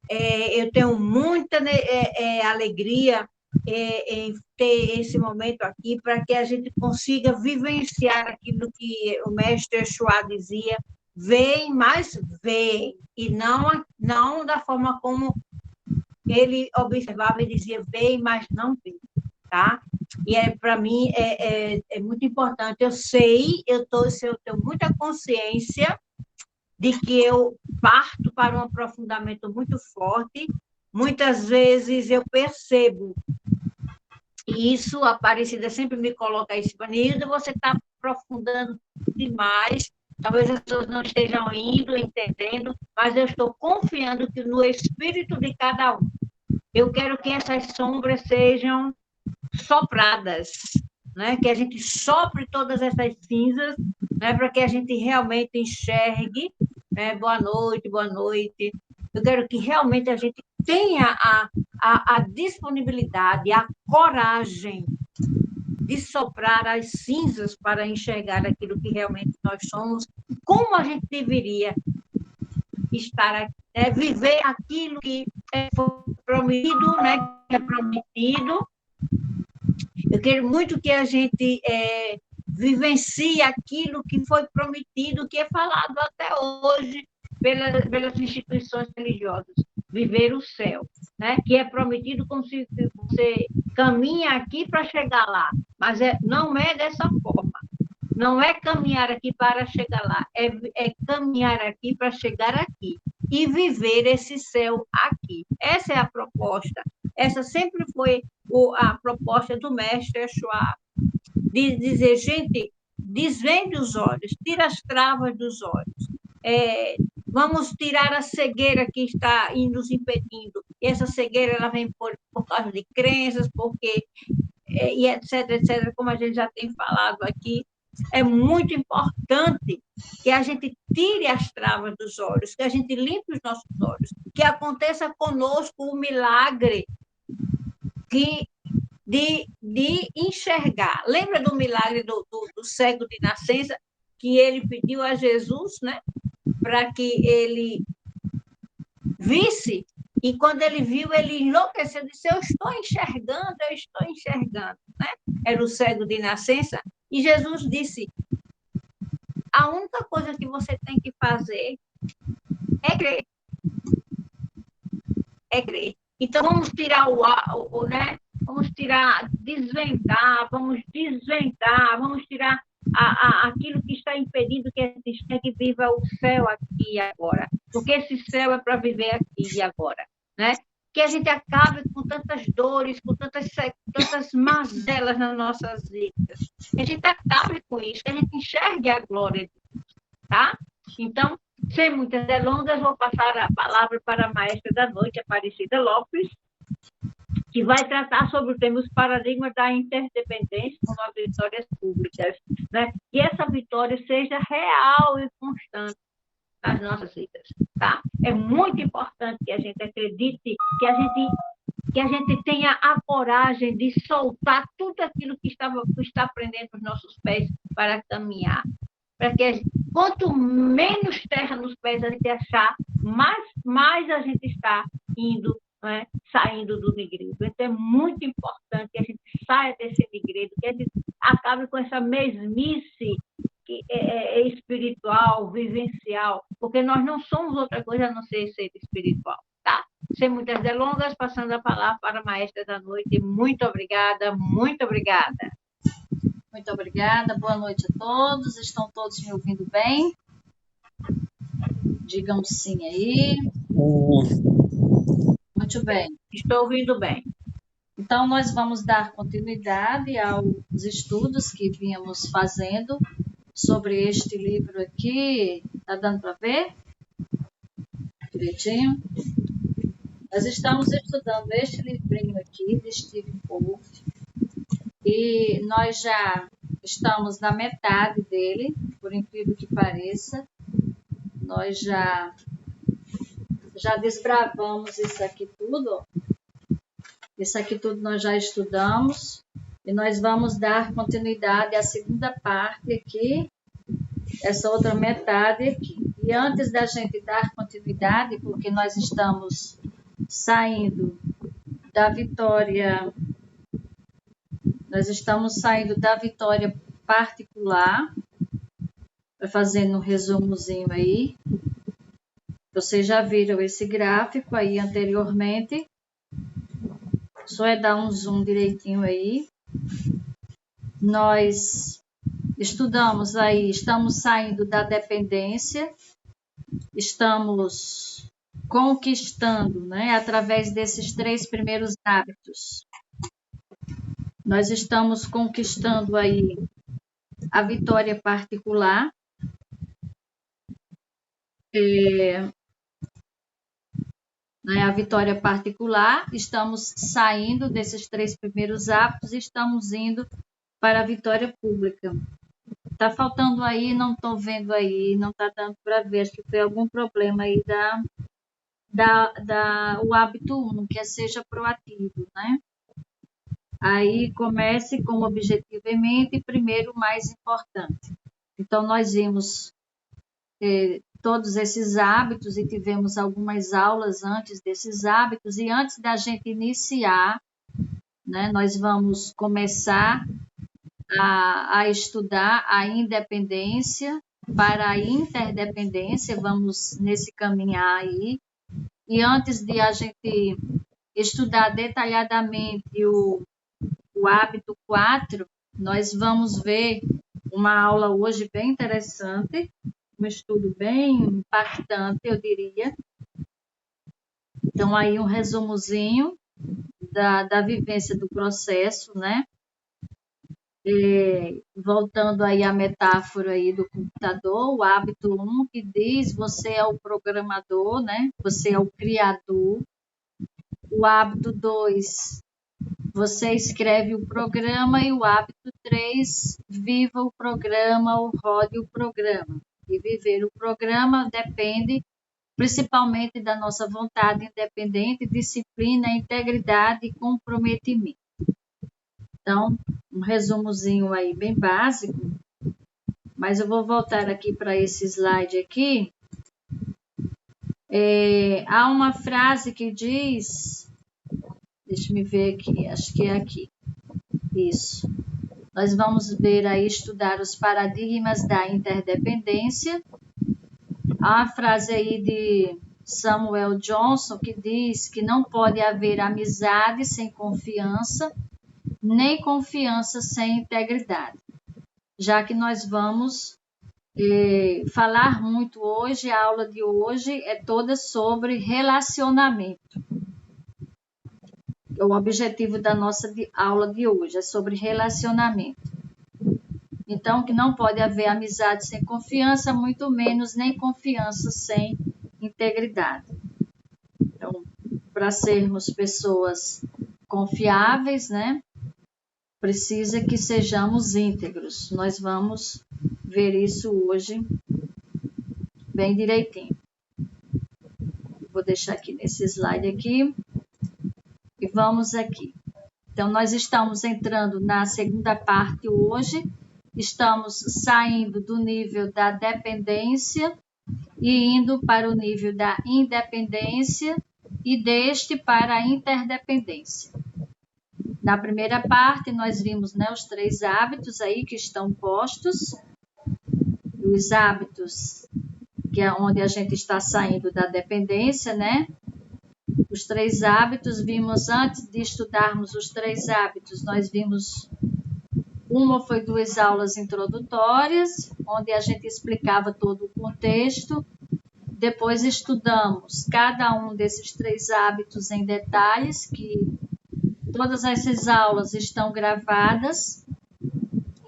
Eu tenho muita alegria em ter esse momento aqui para que a gente consiga vivenciar aquilo que o mestre Yeshua dizia, vem, mas vem, e não da forma como ele observava e dizia, vem, mas não vem, tá? E para mim é muito importante. Eu tenho muita consciência de que eu parto para um aprofundamento muito forte. Muitas vezes eu percebo, e isso a Aparecida sempre me coloca isso, Nilda, você está aprofundando demais, talvez as pessoas não estejam indo, entendendo, mas eu estou confiando que no espírito de cada um. Eu quero que essas sombras sejam sopradas, né? Que a gente sopre todas essas cinzas, né? Para que a gente realmente enxergue, né? Boa noite, boa noite. Eu quero que realmente a gente tenha a disponibilidade, a coragem de soprar as cinzas para enxergar aquilo que realmente nós somos, como a gente deveria estar aqui, né? Viver aquilo que foi prometido, né? Que é prometido. Eu quero muito que a gente vivencie aquilo que foi prometido, que é falado até hoje pelas instituições religiosas, viver o céu, né? Que é prometido como se você caminha aqui para chegar lá, mas não é dessa forma. Não é caminhar aqui para chegar lá, é caminhar aqui para chegar aqui e viver esse céu aqui. Essa é a proposta. Essa sempre foi a proposta do mestre Yeshua, de dizer, gente, desvende os olhos, tira as travas dos olhos. Vamos tirar a cegueira que está nos impedindo. E essa cegueira ela vem por causa de crenças, porque e etc, etc, como a gente já tem falado aqui. É muito importante que a gente tire as travas dos olhos, que a gente limpe os nossos olhos, que aconteça conosco o milagre de enxergar. Lembra do milagre do cego de nascença, que ele pediu a Jesus, né, para que ele visse, e quando ele viu, ele enlouqueceu, disse, eu estou enxergando, né? Era o cego de nascença, e Jesus disse, a única coisa que você tem que fazer é crer. É crer. Então, vamos tirar né? Vamos tirar, vamos tirar aquilo que está impedindo que a gente viva o céu aqui e agora. Porque esse céu é para viver aqui e agora, né? Que a gente acabe com tantas dores, com tantas mazelas nas nossas vidas. Que a gente acabe com isso, que a gente enxergue a glória de Deus, tá? Então, sem muitas delongas, vou passar a palavra para a maestra da noite, Aparecida Lopes, que vai tratar sobre o tema os paradigmas da interdependência com as vitórias públicas, né? Que essa vitória seja real e constante nas nossas vidas, tá? É muito importante que a gente acredite, que a gente tenha a coragem de soltar tudo aquilo que está prendendo os nossos pés para caminhar. Para que quanto menos terra nos pés a gente achar, mais a gente está indo, né, saindo do negredo. Então é muito importante que a gente saia desse negredo, que a gente acabe com essa mesmice que é espiritual, vivencial, porque nós não somos outra coisa a não ser espiritual, tá? Sem muitas delongas, passando a palavra para a maestra da noite. Muito obrigada, muito obrigada. Muito obrigada, boa noite a todos. Estão todos me ouvindo bem? Digam sim aí. Muito bem. Estou ouvindo bem. Então, nós vamos dar continuidade aos estudos que vínhamos fazendo sobre este livro aqui. Está dando para ver? Direitinho? Nós estamos estudando este livrinho aqui de Stephen Wolff. E nós já estamos na metade dele, por incrível que pareça. Nós já desbravamos isso aqui tudo. Isso aqui tudo nós já estudamos. E nós vamos dar continuidade à segunda parte aqui, essa outra metade aqui. E antes da gente dar continuidade, porque nós estamos saindo da vitória, nós estamos saindo da vitória particular, fazendo um resumozinho aí. Vocês já viram esse gráfico aí anteriormente. Só é dar um zoom direitinho aí. Nós estudamos aí, estamos saindo da dependência, estamos conquistando, né, através desses 3 primeiros hábitos. Nós estamos conquistando aí a vitória particular, né, a vitória particular, estamos saindo desses 3 primeiros hábitos e estamos indo para a vitória pública. Tá faltando aí, não estou vendo aí, não está dando para ver, acho que foi algum problema aí o hábito 1, que seja proativo, né? Aí comece com o objetivo em mente, primeiro o mais importante. Então, nós vimos todos esses hábitos e tivemos algumas aulas antes desses hábitos, e antes da gente iniciar, né, nós vamos começar a estudar a independência para a interdependência, vamos nesse caminhar aí. E antes de a gente estudar detalhadamente o hábito 4, nós vamos ver uma aula hoje bem interessante, um estudo bem impactante, eu diria. Então, aí um resumozinho da vivência do processo, né? Voltando aí à metáfora aí do computador, o hábito 1 que diz você é o programador, né? Você é o criador. O hábito 2, você escreve o programa, e o hábito 3, viva o programa ou rode o programa. E viver o programa depende principalmente da nossa vontade independente, disciplina, integridade e comprometimento. Então, um resumozinho aí bem básico, mas eu vou voltar aqui para esse slide aqui. Há uma frase que diz, deixa eu ver aqui, acho que é aqui, isso. Nós vamos ver aí, estudar os paradigmas da interdependência. Há uma frase aí de Samuel Johnson que diz que não pode haver amizade sem confiança, nem confiança sem integridade. Já que nós vamos falar muito hoje, a aula de hoje é toda sobre relacionamento. O objetivo da nossa aula de hoje é sobre relacionamento. Então, que não pode haver amizade sem confiança, muito menos nem confiança sem integridade. Então, para sermos pessoas confiáveis, né? Precisa que sejamos íntegros. Nós vamos ver isso hoje bem direitinho. Vou deixar aqui nesse slide aqui. E vamos aqui. Então, nós estamos entrando na segunda parte hoje. Estamos saindo do nível da dependência e indo para o nível da independência e deste para a interdependência. Na primeira parte, nós vimos, né, os 3 hábitos aí que estão postos. Os hábitos, que é onde a gente está saindo da dependência, né? Os 3 hábitos, vimos antes de estudarmos os 3 hábitos, nós vimos uma foi 2 aulas introdutórias, onde a gente explicava todo o contexto. Depois estudamos cada um desses 3 hábitos em detalhes, que todas essas aulas estão gravadas,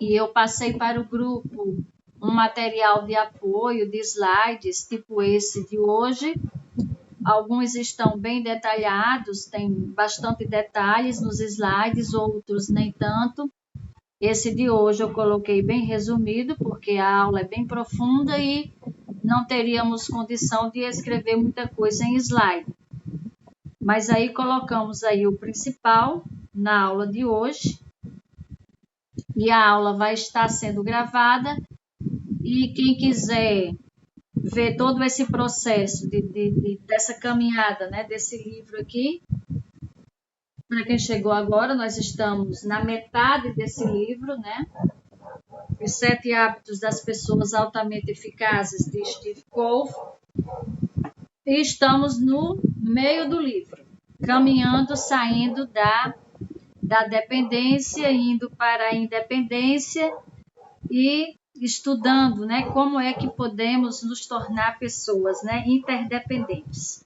e eu passei para o grupo um material de apoio, de slides, tipo esse de hoje. Alguns estão bem detalhados, tem bastante detalhes nos slides, outros nem tanto. Esse de hoje eu coloquei bem resumido, porque a aula é bem profunda e não teríamos condição de escrever muita coisa em slide. Mas aí colocamos aí o principal na aula de hoje. E a aula vai estar sendo gravada. E quem quiser ver todo esse processo dessa caminhada, né, desse livro aqui. Para quem chegou agora, nós estamos na metade desse livro, né? Os 7 hábitos das pessoas altamente eficazes, de Steve Cove. E estamos no meio do livro, caminhando, saindo da dependência, indo para a independência e estudando, né, como é que podemos nos tornar pessoas, né, interdependentes.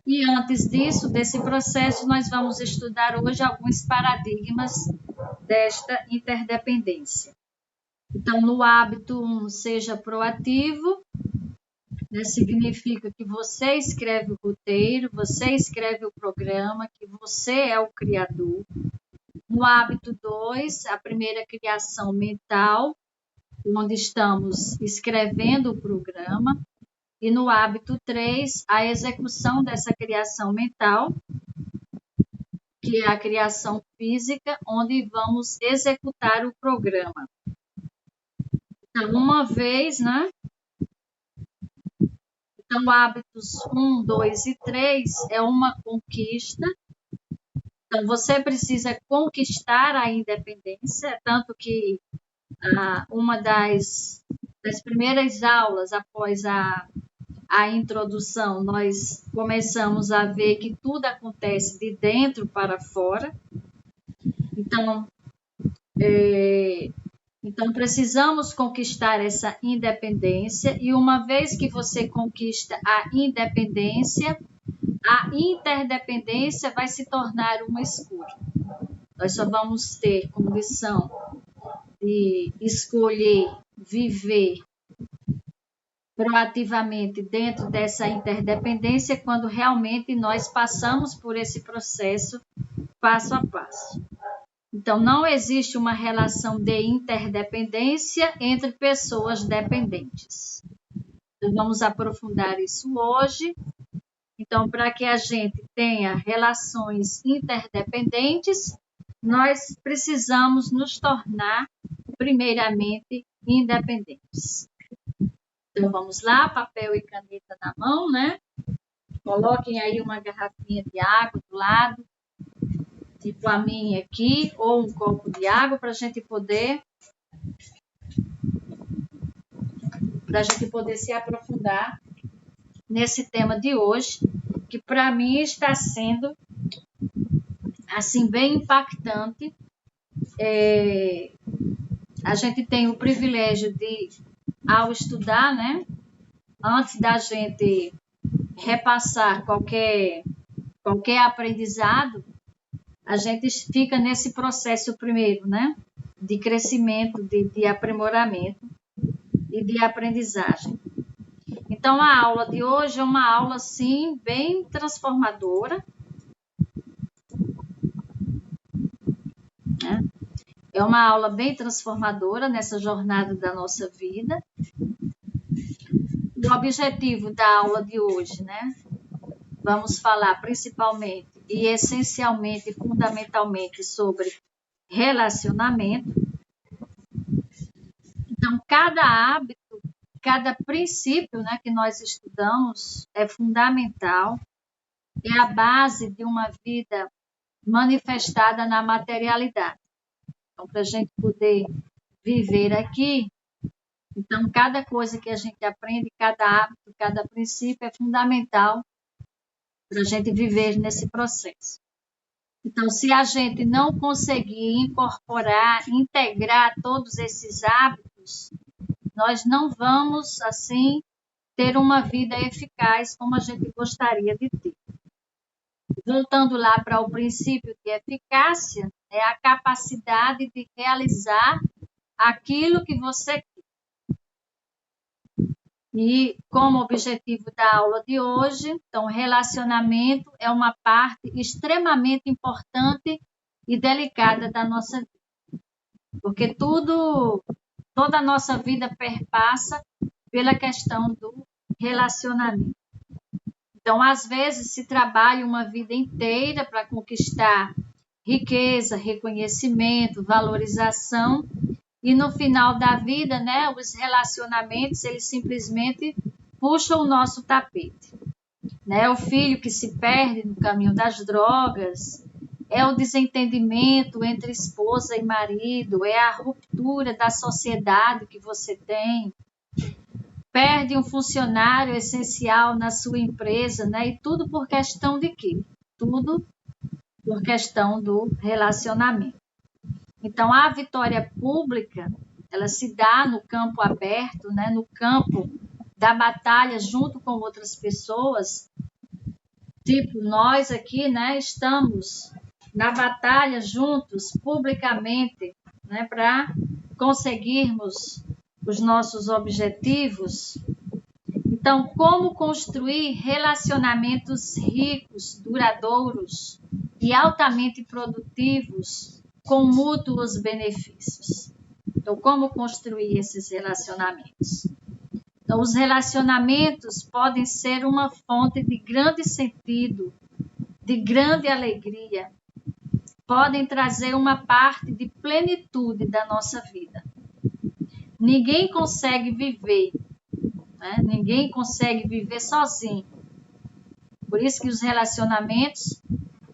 E antes disso, desse processo, nós vamos estudar hoje alguns paradigmas desta interdependência. Então, no hábito 1, seja proativo, né, significa que você escreve o roteiro, você escreve o programa, que você é o criador. No hábito 2, a primeira criação mental, onde estamos escrevendo o programa. E no hábito 3, a execução dessa criação mental, que é a criação física, onde vamos executar o programa. Então, uma vez, né? Então, hábitos 1, 2 e 3 é uma conquista. Então, você precisa conquistar a independência, tanto que uma das primeiras aulas após a introdução, nós começamos a ver que tudo acontece de dentro para fora. Então precisamos conquistar essa independência, e uma vez que você conquista a independência, a interdependência vai se tornar uma escolha. Nós só vamos ter condição de escolher viver proativamente dentro dessa interdependência quando realmente nós passamos por esse processo passo a passo. Então, não existe uma relação de interdependência entre pessoas dependentes. Então, vamos aprofundar isso hoje. Então, para que a gente tenha relações interdependentes, nós precisamos nos tornar, primeiramente, independentes. Então, vamos lá, papel e caneta na mão, né? Coloquem aí uma garrafinha de água do lado, tipo a minha aqui, ou um copo de água para a gente poder se aprofundar nesse tema de hoje, que para mim está sendo, assim, bem impactante. A gente tem o privilégio de, ao estudar, né, antes da gente repassar qualquer aprendizado, a gente fica nesse processo primeiro, né, de crescimento, de aprimoramento e de aprendizagem. Então, a aula de hoje é uma aula, sim, bem transformadora, né? É uma aula bem transformadora nessa jornada da nossa vida. O objetivo da aula de hoje, né? Vamos falar principalmente e essencialmente, fundamentalmente, sobre relacionamento. Então, cada hábito, cada princípio, né, que nós estudamos é fundamental, é a base de uma vida manifestada na materialidade. Então, para a gente poder viver aqui, então, cada coisa que a gente aprende, cada hábito, cada princípio é fundamental para a gente viver nesse processo. Então, se a gente não conseguir incorporar, integrar todos esses hábitos, nós não vamos, assim, ter uma vida eficaz como a gente gostaria de ter. Voltando lá para o princípio de eficácia, é a capacidade de realizar aquilo que você quer. E como objetivo da aula de hoje, então, relacionamento é uma parte extremamente importante e delicada da nossa vida. Porque toda a nossa vida perpassa pela questão do relacionamento. Então, às vezes, se trabalha uma vida inteira para conquistar riqueza, reconhecimento, valorização, e no final da vida, né, os relacionamentos, eles simplesmente puxa o nosso tapete, né? O filho que se perde no caminho das drogas, é o desentendimento entre esposa e marido, é a ruptura da sociedade que você tem, perde um funcionário essencial na sua empresa, né? E tudo por questão de quê? Tudo por questão do relacionamento. Então, a vitória pública, ela se dá no campo aberto, né? No campo da batalha junto com outras pessoas. Tipo, nós aqui, né, estamos na batalha juntos, publicamente, né, para conseguirmos os nossos objetivos. Então, como construir relacionamentos ricos, duradouros e altamente produtivos com mútuos benefícios? Então, como construir esses relacionamentos? Então, os relacionamentos podem ser uma fonte de grande sentido, de grande alegria, podem trazer uma parte de plenitude da nossa vida. Ninguém consegue viver, né? Ninguém consegue viver sozinho. Por isso que os relacionamentos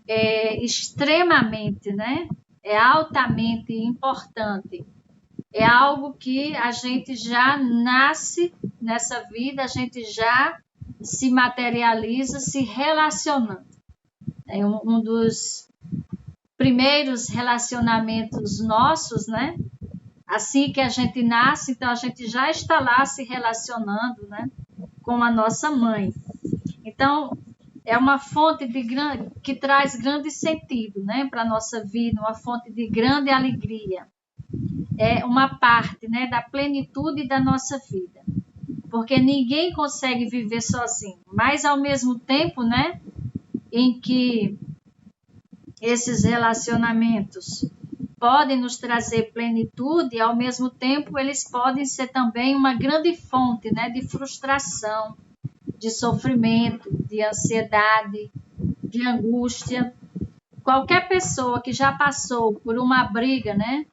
é extremamente, né? É altamente importante. É algo que a gente já nasce nessa vida, a gente já se materializa se relacionando. É um dos primeiros relacionamentos nossos, né? Assim que a gente nasce, então a gente já está lá se relacionando, né, com a nossa mãe. Então, é uma fonte que traz grande sentido, né, para a nossa vida, uma fonte de grande alegria. É uma parte, né, da plenitude da nossa vida. Porque ninguém consegue viver sozinho, mas ao mesmo tempo, né, em que esses relacionamentos podem nos trazer plenitude e, ao mesmo tempo, eles podem ser também uma grande fonte, né, de frustração, de sofrimento, de ansiedade, de angústia. Qualquer pessoa que já passou por uma briga, né,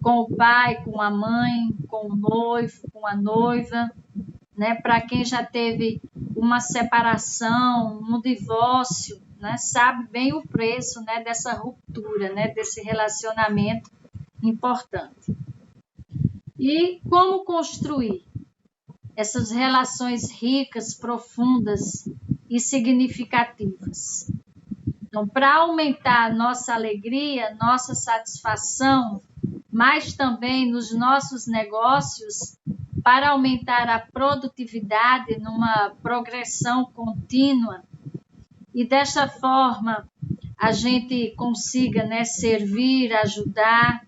com o pai, com a mãe, com o noivo, com a noiva, né, para quem já teve uma separação, um divórcio, né, sabe bem o preço, né, dessa ruptura, né, desse relacionamento importante. E como construir essas relações ricas, profundas e significativas? Então, para aumentar nossa alegria, nossa satisfação, mas também nos nossos negócios, para aumentar a produtividade numa progressão contínua, e dessa forma a gente consiga, né, servir, ajudar,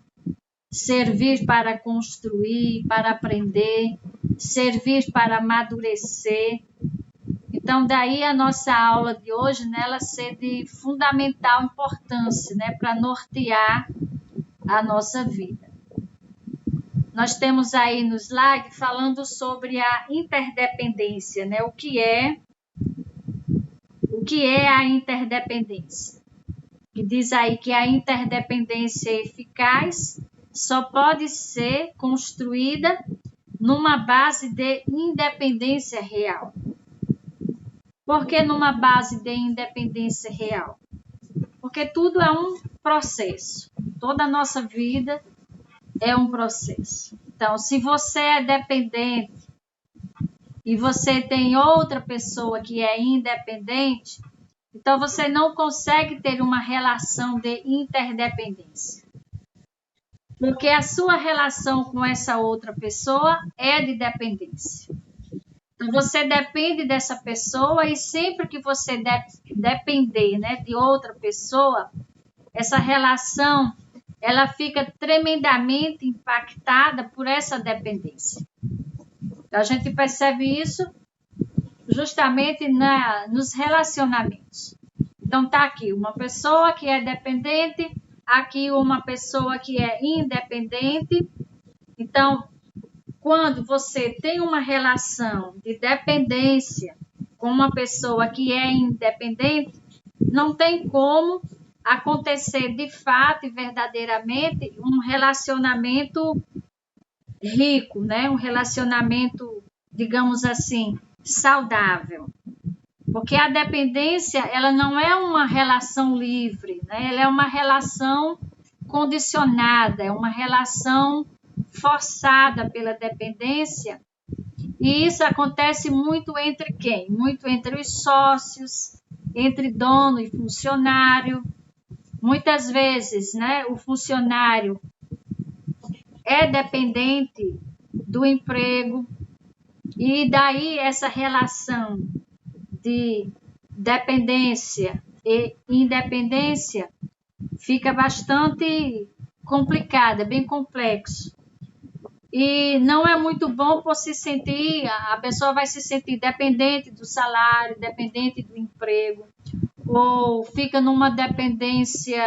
servir para construir, para aprender, servir para amadurecer. Então, daí a nossa aula de hoje, né, ela ser de fundamental importância, né, para nortear a nossa vida. Nós temos aí no slide falando sobre a interdependência, né, o que é a interdependência? Que diz aí que a interdependência eficaz só pode ser construída numa base de independência real. Por que numa base de independência real? Porque tudo é um processo. Toda a nossa vida é um processo. Então, se você é dependente e você tem outra pessoa que é independente, então você não consegue ter uma relação de interdependência. Porque a sua relação com essa outra pessoa é de dependência. Então, você depende dessa pessoa e sempre que você depender, né, de outra pessoa, essa relação ela fica tremendamente impactada por essa dependência. Então, a gente percebe isso justamente nos relacionamentos. Então, está aqui uma pessoa que é dependente, aqui uma pessoa que é independente. Então, quando você tem uma relação de dependência com uma pessoa que é independente, não tem como acontecer de fato e verdadeiramente um relacionamento rico, né? Um relacionamento, digamos assim, saudável. Porque a dependência, ela não é uma relação livre, né? Ela é uma relação condicionada, é uma relação forçada pela dependência. E isso acontece muito entre quem? Muito entre os sócios, entre dono e funcionário. Muitas vezes, né, o funcionário é dependente do emprego, e daí essa relação de dependência e independência fica bastante complicada, bem complexo. E não é muito bom por se sentir, a pessoa vai se sentir dependente do salário, dependente do emprego, ou fica numa dependência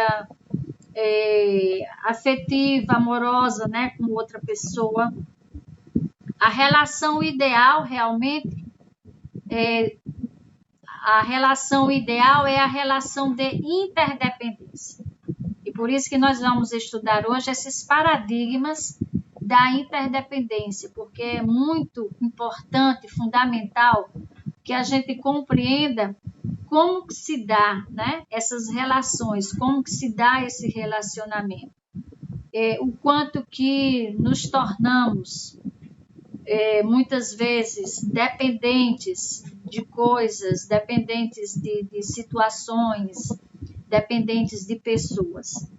afetiva, amorosa, né, com outra pessoa. A relação ideal realmente a relação ideal é a relação de interdependência. E por isso que nós vamos estudar hoje esses paradigmas da interdependência, porque é muito importante, fundamental, que a gente compreenda como que se dá, né, essas relações, como que se dá esse relacionamento. O quanto que nos tornamos muitas vezes dependentes de coisas, dependentes de situações, dependentes de pessoas.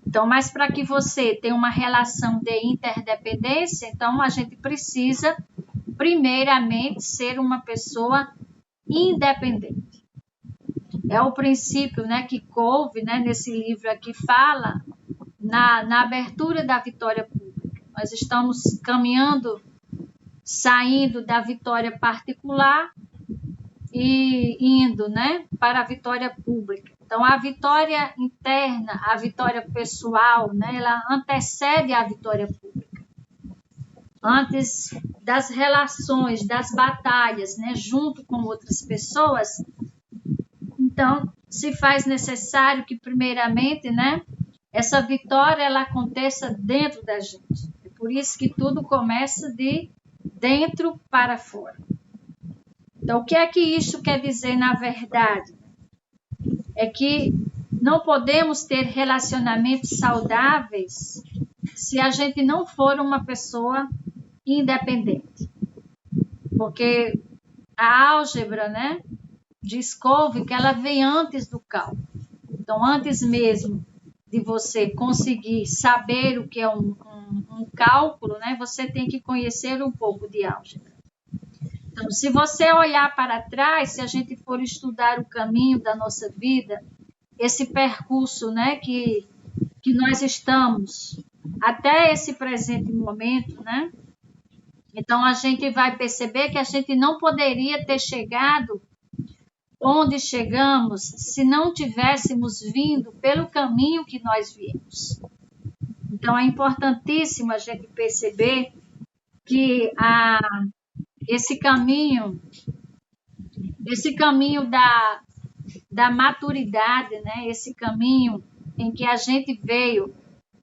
Então, mas para que você tenha uma relação de interdependência, então a gente precisa, primeiramente, ser uma pessoa independente. É o princípio, né, que Covey, né, nesse livro aqui, fala na abertura da vitória pública. Nós estamos caminhando, saindo da vitória particular e indo, né, para a vitória pública. Então, a vitória interna, a vitória pessoal, né, ela antecede a vitória pública. Antes das relações, das batalhas, né, junto com outras pessoas, então, se faz necessário que, primeiramente, né, essa vitória ela aconteça dentro da gente. É por isso que tudo começa de dentro para fora. Então, o que é que isso quer dizer na verdade? É que não podemos ter relacionamentos saudáveis se a gente não for uma pessoa independente. Porque a álgebra, né, diz Covey que ela vem antes do cálculo. Então, antes mesmo de você conseguir saber o que é um cálculo, né, você tem que conhecer um pouco de álgebra. Então, se você olhar para trás, se a gente for estudar o caminho da nossa vida, esse percurso, né, que nós estamos até esse presente momento, né? Então, a gente vai perceber que a gente não poderia ter chegado onde chegamos se não tivéssemos vindo pelo caminho que nós viemos. Então, é importantíssimo a gente perceber que esse caminho da maturidade, né? Esse caminho em que a gente veio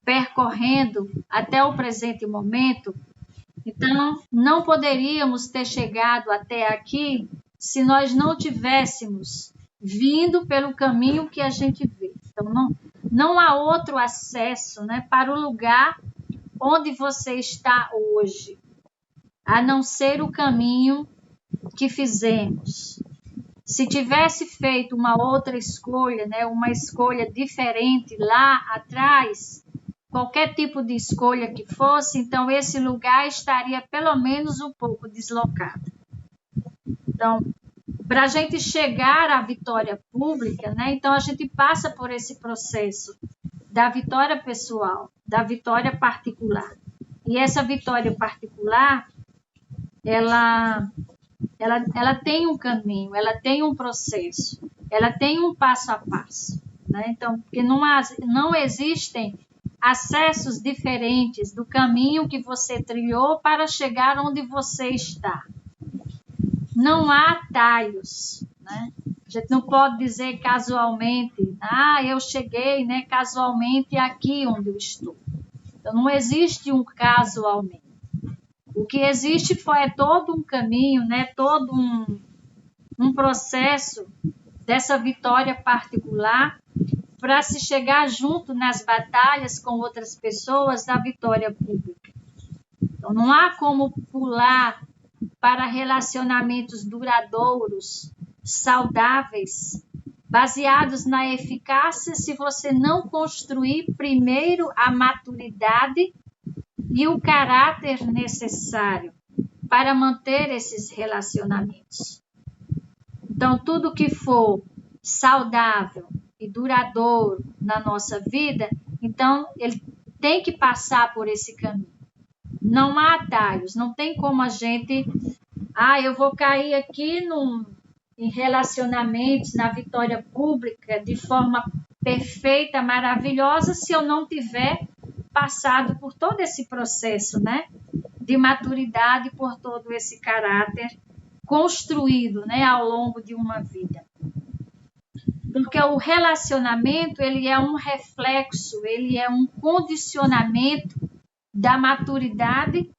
percorrendo até o presente momento, então não poderíamos ter chegado até aqui se nós não tivéssemos vindo pelo caminho que a gente veio. Então não há outro acesso, né, para o lugar onde você está hoje, a não ser o caminho que fizemos. Se tivesse feito uma outra escolha, né, uma escolha diferente lá atrás, qualquer tipo de escolha que fosse, então esse lugar estaria pelo menos um pouco deslocado. Então, para a gente chegar à vitória pública, né, então a gente passa por esse processo da vitória pessoal, da vitória particular. E essa vitória particular, ela tem um caminho, ela tem um processo, ela tem um passo a passo, né? Então, porque não existem acessos diferentes do caminho que você trilhou para chegar onde você está. Não há atalhos, né? A gente não pode dizer casualmente, eu cheguei, né, casualmente aqui onde eu estou. Então, não existe um casualmente. O que existe é todo um caminho, né? Todo um processo dessa vitória particular para se chegar junto nas batalhas com outras pessoas da vitória pública. Então, não há como pular para relacionamentos duradouros, saudáveis, baseados na eficácia, se você não construir primeiro a maturidade e o caráter necessário para manter esses relacionamentos. Então, tudo que for saudável e duradouro na nossa vida, então ele tem que passar por esse caminho. Não há atalhos, não tem como a gente, eu vou cair aqui em relacionamentos, na vitória pública, de forma perfeita, maravilhosa, se eu não tiver passado por todo esse processo, né, de maturidade, por todo esse caráter construído, né, ao longo de uma vida. Porque o relacionamento, ele é um reflexo, ele é um condicionamento da maturidade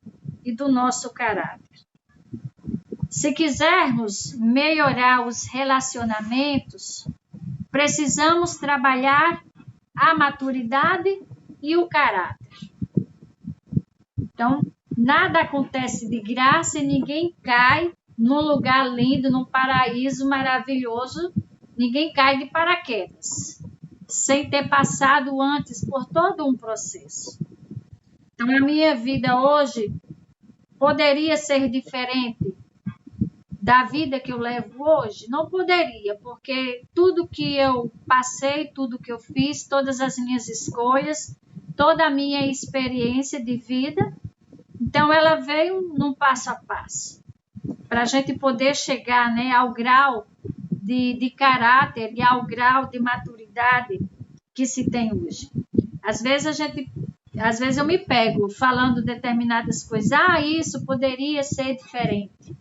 e do nosso caráter. Se quisermos melhorar os relacionamentos, precisamos trabalhar a maturidade e o caráter. Então, nada acontece de graça e ninguém cai num lugar lindo, num paraíso maravilhoso, ninguém cai de paraquedas, sem ter passado antes por todo um processo. Então, a minha vida hoje poderia ser diferente da vida que eu levo hoje? Não poderia, porque tudo que eu passei, tudo que eu fiz, todas as minhas escolhas, toda a minha experiência de vida, então ela veio num passo a passo, para a gente poder chegar, né, ao grau de caráter e ao grau de maturidade que se tem hoje. Às vezes eu me pego falando determinadas coisas, isso poderia ser diferente.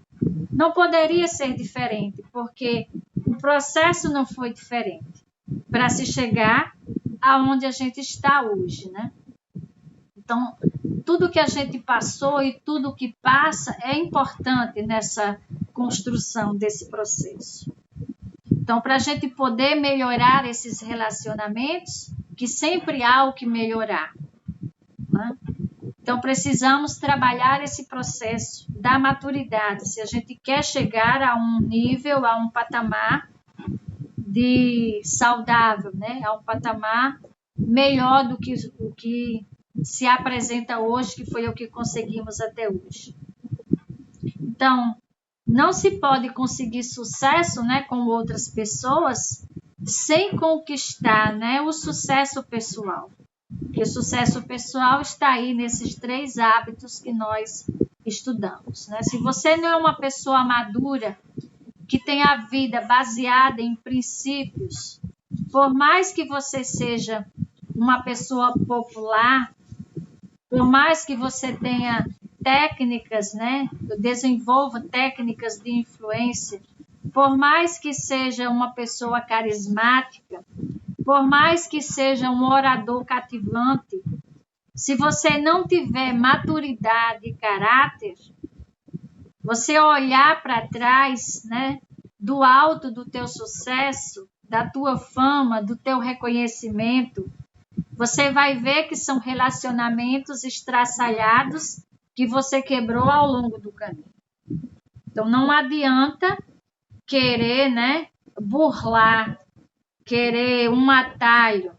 Não poderia ser diferente, porque o processo não foi diferente para se chegar aonde a gente está hoje, né? Então, tudo que a gente passou e tudo que passa é importante nessa construção desse processo. Então, para a gente poder melhorar esses relacionamentos, que sempre há o que melhorar, né? Então, precisamos trabalhar esse processo da maturidade. Se a gente quer chegar a um nível, a um patamar de saudável, né? A um patamar melhor do que o que se apresenta hoje, que foi o que conseguimos até hoje. Então, não se pode conseguir sucesso, né, com outras pessoas sem conquistar, né, o sucesso pessoal. Porque o sucesso pessoal está aí nesses 3 hábitos que nós estudamos, né? Se você não é uma pessoa madura, que tem a vida baseada em princípios, por mais que você seja uma pessoa popular, por mais que você tenha técnicas, né? Desenvolva técnicas de influência, por mais que seja uma pessoa carismática, por mais que seja um orador cativante, se você não tiver maturidade e caráter, você olhar para trás, né, do alto do teu sucesso, da tua fama, do teu reconhecimento, você vai ver que são relacionamentos estraçalhados que você quebrou ao longo do caminho. Então, não adianta querer, né, burlar, querer um atalho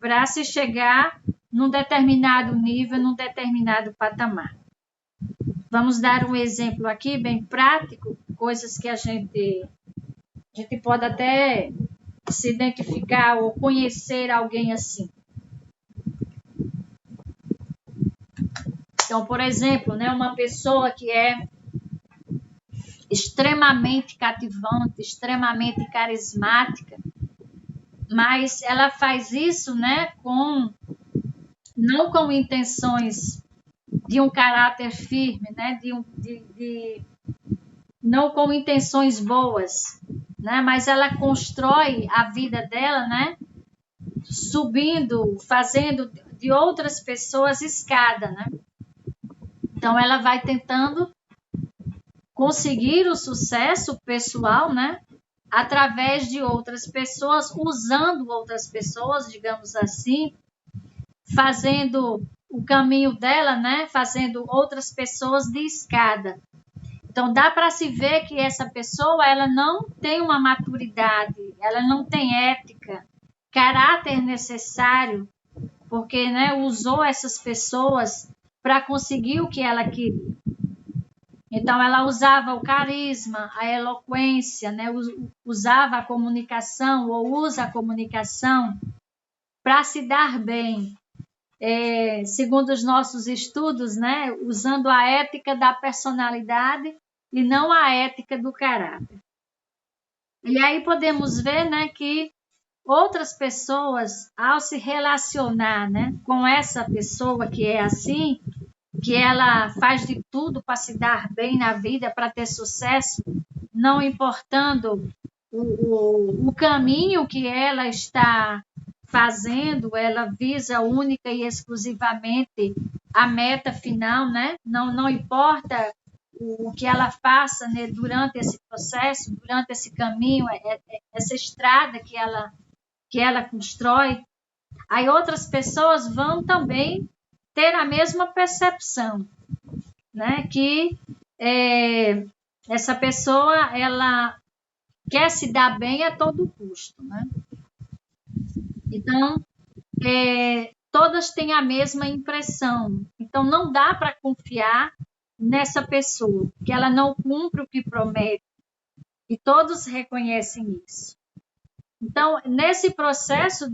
para se chegar num determinado nível, num determinado patamar. Vamos dar um exemplo aqui bem prático, coisas que a gente pode até se identificar ou conhecer alguém assim. Então, por exemplo, né, uma pessoa que é extremamente cativante, extremamente carismática, mas ela faz isso, né, não com intenções de um caráter firme, né, não com intenções boas, né, mas ela constrói a vida dela, né, subindo, fazendo de outras pessoas escada, né. Então, ela vai tentando conseguir o sucesso pessoal, né? Através de outras pessoas, usando outras pessoas, digamos assim, fazendo o caminho dela, né? Fazendo outras pessoas de escada. Então, dá para se ver que essa pessoa, ela não tem uma maturidade, ela não tem ética, caráter necessário, porque, né, usou essas pessoas para conseguir o que ela queria. Então, ela usava o carisma, a eloquência, né? Usava a comunicação ou usa a comunicação para se dar bem. Segundo os nossos estudos, né? Usando a ética da personalidade e não a ética do caráter. E aí podemos ver, né, que outras pessoas, ao se relacionar, né, com essa pessoa que é assim, que ela faz de tudo para se dar bem na vida, para ter sucesso, não importando o caminho que ela está fazendo, ela visa única e exclusivamente a meta final, né? Não importa o que ela faça, né, durante esse processo, durante esse caminho, essa estrada que ela constrói. Aí outras pessoas vão também ter a mesma percepção, né? Que essa pessoa, ela quer se dar bem a todo custo, né? Então, todas têm a mesma impressão. Então, não dá para confiar nessa pessoa, que ela não cumpre o que promete. E todos reconhecem isso. Então, nesse processo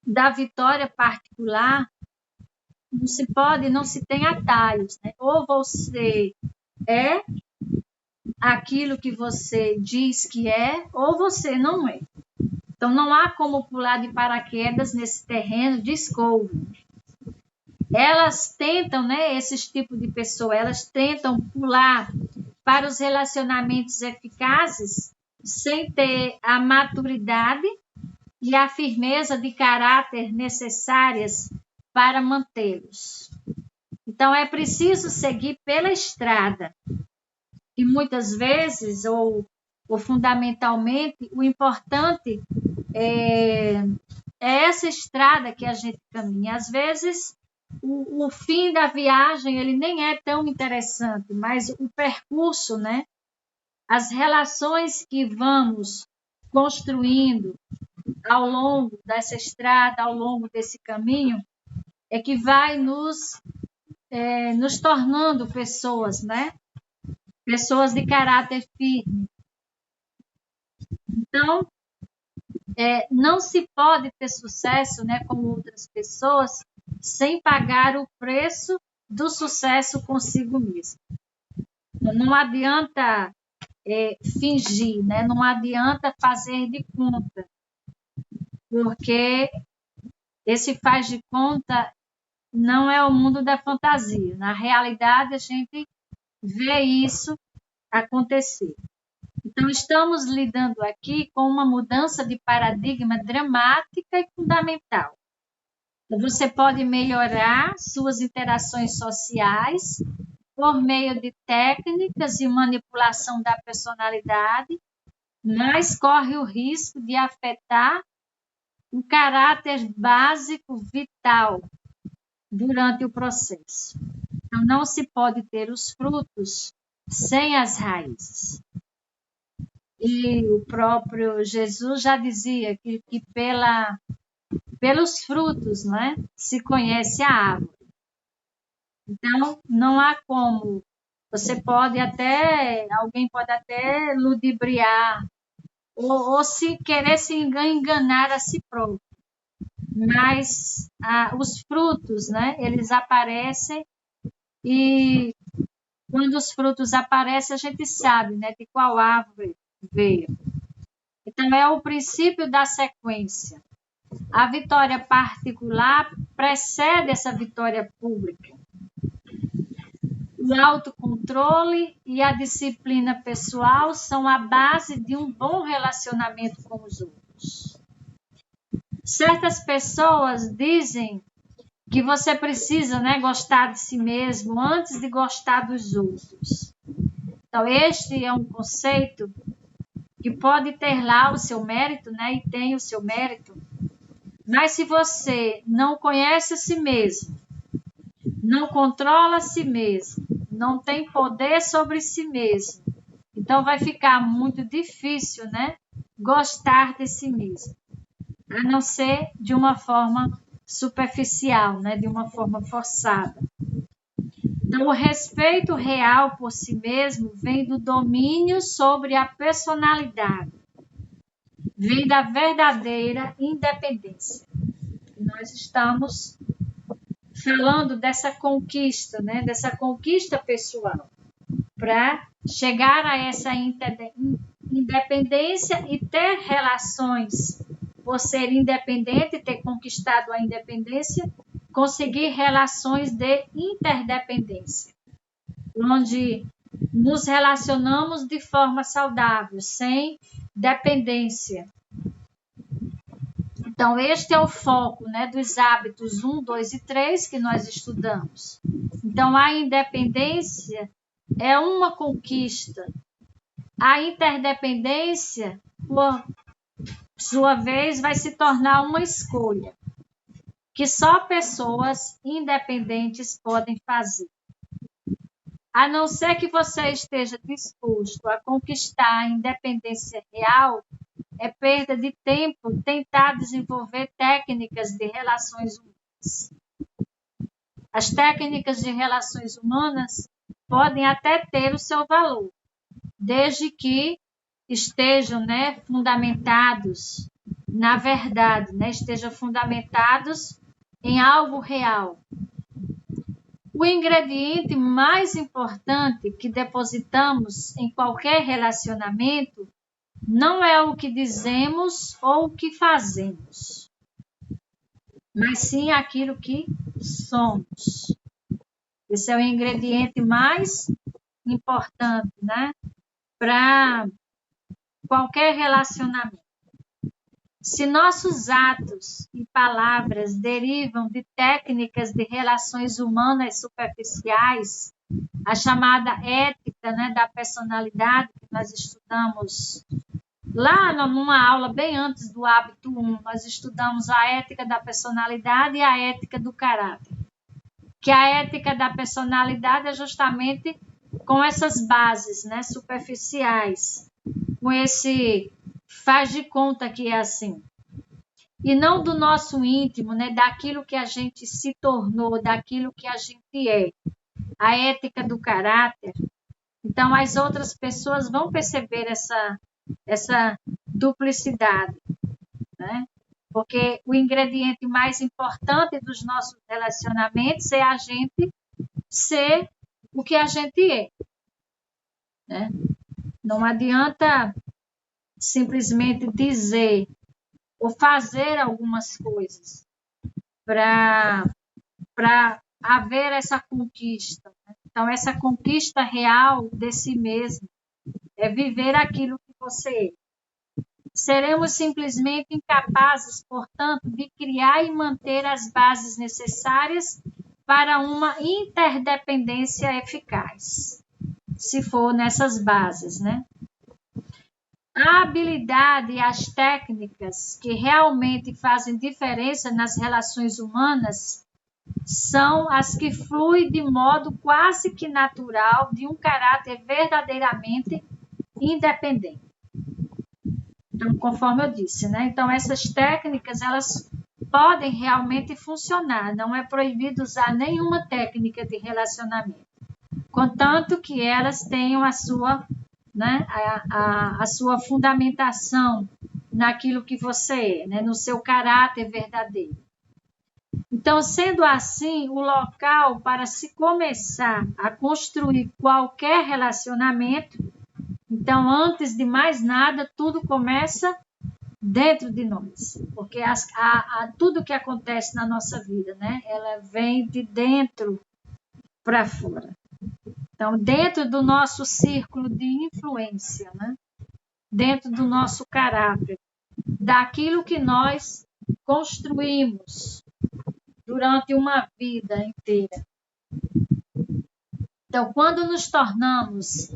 da vitória particular, não se tem atalhos, né? Ou você é aquilo que você diz que é, ou você não é. Então, não há como pular de paraquedas nesse terreno de Scoville. Elas tentam, né, esses tipos de pessoas, elas tentam pular para os relacionamentos eficazes sem ter a maturidade e a firmeza de caráter necessárias para mantê-los. Então, é preciso seguir pela estrada. E muitas vezes, ou fundamentalmente, o importante é essa estrada que a gente caminha. Às vezes, o fim da viagem ele nem é tão interessante, mas o percurso, né? As relações que vamos construindo ao longo dessa estrada, ao longo desse caminho, é que vai nos tornando pessoas, né? Pessoas de caráter firme. Então, não se pode ter sucesso, né, como outras pessoas, sem pagar o preço do sucesso consigo mesmo. Não adianta fingir, né? Não adianta fazer de conta, porque esse faz de conta não é o mundo da fantasia. Na realidade, a gente vê isso acontecer. Então, estamos lidando aqui com uma mudança de paradigma dramática e fundamental. Você pode melhorar suas interações sociais por meio de técnicas de manipulação da personalidade, mas corre o risco de afetar o caráter básico vital durante o processo. Então, não se pode ter os frutos sem as raízes. E o próprio Jesus já dizia que pelos frutos, né, se conhece a árvore. Então, não há como. Alguém pode até ludibriar ou se querer se enganar a si próprio. Mas os frutos, né, eles aparecem e quando os frutos aparecem, a gente sabe, né, de qual árvore veio. Então, é o princípio da sequência. A vitória particular precede essa vitória pública. O autocontrole e a disciplina pessoal são a base de um bom relacionamento com os outros. Certas pessoas dizem que você precisa, né, gostar de si mesmo antes de gostar dos outros. Então, este é um conceito que pode ter lá o seu mérito, né, e tem o seu mérito, mas se você não conhece a si mesmo, não controla a si mesmo, não tem poder sobre si mesmo, então vai ficar muito difícil, né, gostar de si mesmo, a não ser de uma forma superficial, né, de uma forma forçada. Então, o respeito real por si mesmo vem do domínio sobre a personalidade, vem da verdadeira independência. Nós estamos falando dessa conquista, né, dessa conquista pessoal, para chegar a essa independência e ter relações, por ser independente, ter conquistado a independência, conseguir relações de interdependência, onde nos relacionamos de forma saudável, sem dependência. Então, este é o foco, né, dos hábitos 1, 2 e 3 que nós estudamos. Então, a independência é uma conquista. A interdependência, por sua vez, vai se tornar uma escolha, que só pessoas independentes podem fazer. A não ser que você esteja disposto a conquistar a independência real, é perda de tempo tentar desenvolver técnicas de relações humanas. As técnicas de relações humanas podem até ter o seu valor, desde que estejam, né, fundamentados na verdade, né, estejam fundamentados em algo real. O ingrediente mais importante que depositamos em qualquer relacionamento não é o que dizemos ou o que fazemos, mas sim aquilo que somos. Esse é o ingrediente mais importante, né, para qualquer relacionamento. Se nossos atos e palavras derivam de técnicas de relações humanas superficiais, a chamada ética, né, da personalidade, que nós estudamos lá numa aula bem antes do hábito 1, nós estudamos a ética da personalidade e a ética do caráter. Que a ética da personalidade é justamente com essas bases, né, superficiais, com esse faz de conta que é assim. E não do nosso íntimo, né, daquilo que a gente se tornou, daquilo que a gente é. A ética do caráter. Então, as outras pessoas vão perceber essa duplicidade, né? Porque o ingrediente mais importante dos nossos relacionamentos é a gente ser o que a gente é, né? Não adianta simplesmente dizer ou fazer algumas coisas para haver essa conquista. Então, essa conquista real de si mesmo é viver aquilo que você é. Seremos simplesmente incapazes, portanto, de criar e manter as bases necessárias para uma interdependência eficaz, se for nessas bases, né? A habilidade e as técnicas que realmente fazem diferença nas relações humanas são as que fluem de modo quase que natural de um caráter verdadeiramente independente. Então, conforme eu disse, né? Então, essas técnicas, elas podem realmente funcionar. Não é proibido usar nenhuma técnica de relacionamento, contanto que elas tenham a sua, né, a sua fundamentação naquilo que você é, né, no seu caráter verdadeiro. Então, sendo assim, o local para se começar a construir qualquer relacionamento, então, antes de mais nada, tudo começa dentro de nós, porque tudo que acontece na nossa vida, né, ela vem de dentro para fora. Então, dentro do nosso círculo de influência, né, dentro do nosso caráter, daquilo que nós construímos durante uma vida inteira. Então, quando nos tornamos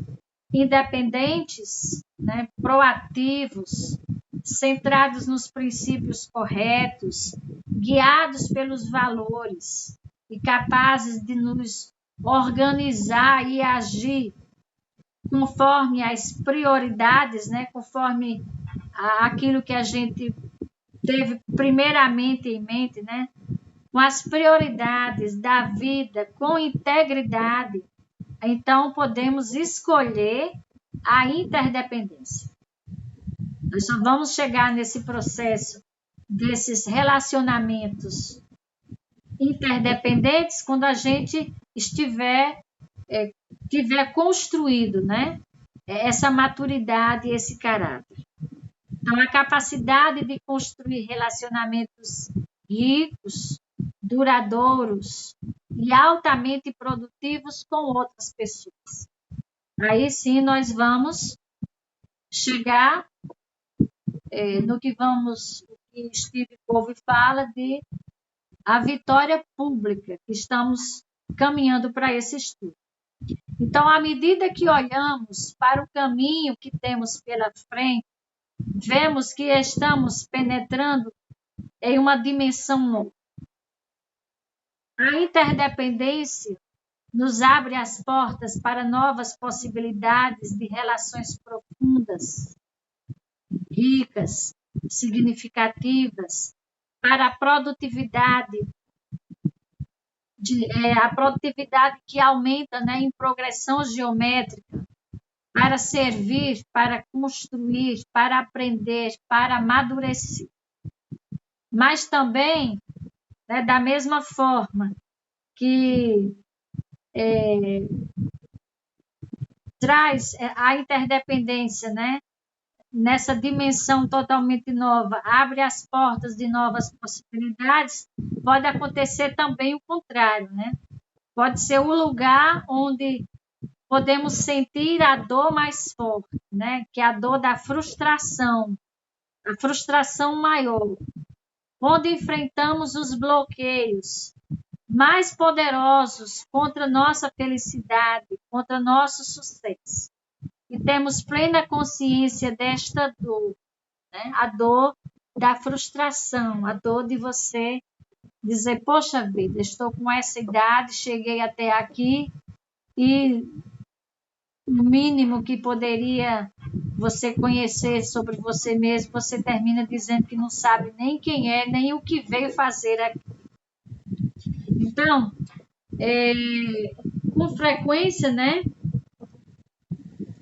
independentes, né, proativos, centrados nos princípios corretos, guiados pelos valores e capazes de nos organizar e agir conforme as prioridades, né, conforme aquilo que a gente teve primeiramente em mente, né, com as prioridades da vida, com integridade, então podemos escolher a interdependência. Nós só vamos chegar nesse processo desses relacionamentos interdependentes quando a gente tiver construído, né, essa maturidade, esse caráter. Então, a capacidade de construir relacionamentos ricos, duradouros e altamente produtivos com outras pessoas. Aí sim nós vamos chegar no que Steve Covey fala de a vitória pública, que estamos caminhando para esse estudo. Então, à medida que olhamos para o caminho que temos pela frente, vemos que estamos penetrando em uma dimensão nova. A interdependência nos abre as portas para novas possibilidades de relações profundas, ricas, significativas, para a produtividade, a produtividade que aumenta, né, em progressão geométrica, para servir, para construir, para aprender, para amadurecer. Mas também, né, da mesma forma que traz a interdependência, né, nessa dimensão totalmente nova, abre as portas de novas possibilidades, pode acontecer também o contrário, né? Pode ser o lugar onde podemos sentir a dor mais forte, né? Que é a dor da frustração, a frustração maior, onde enfrentamos os bloqueios mais poderosos contra nossa felicidade, contra nosso sucesso. E temos plena consciência desta dor, né? A dor da frustração, a dor de você dizer, poxa vida, estou com essa idade, cheguei até aqui e o mínimo que poderia você conhecer sobre você mesmo, você termina dizendo que não sabe nem quem é, nem o que veio fazer aqui. Então, com frequência, né?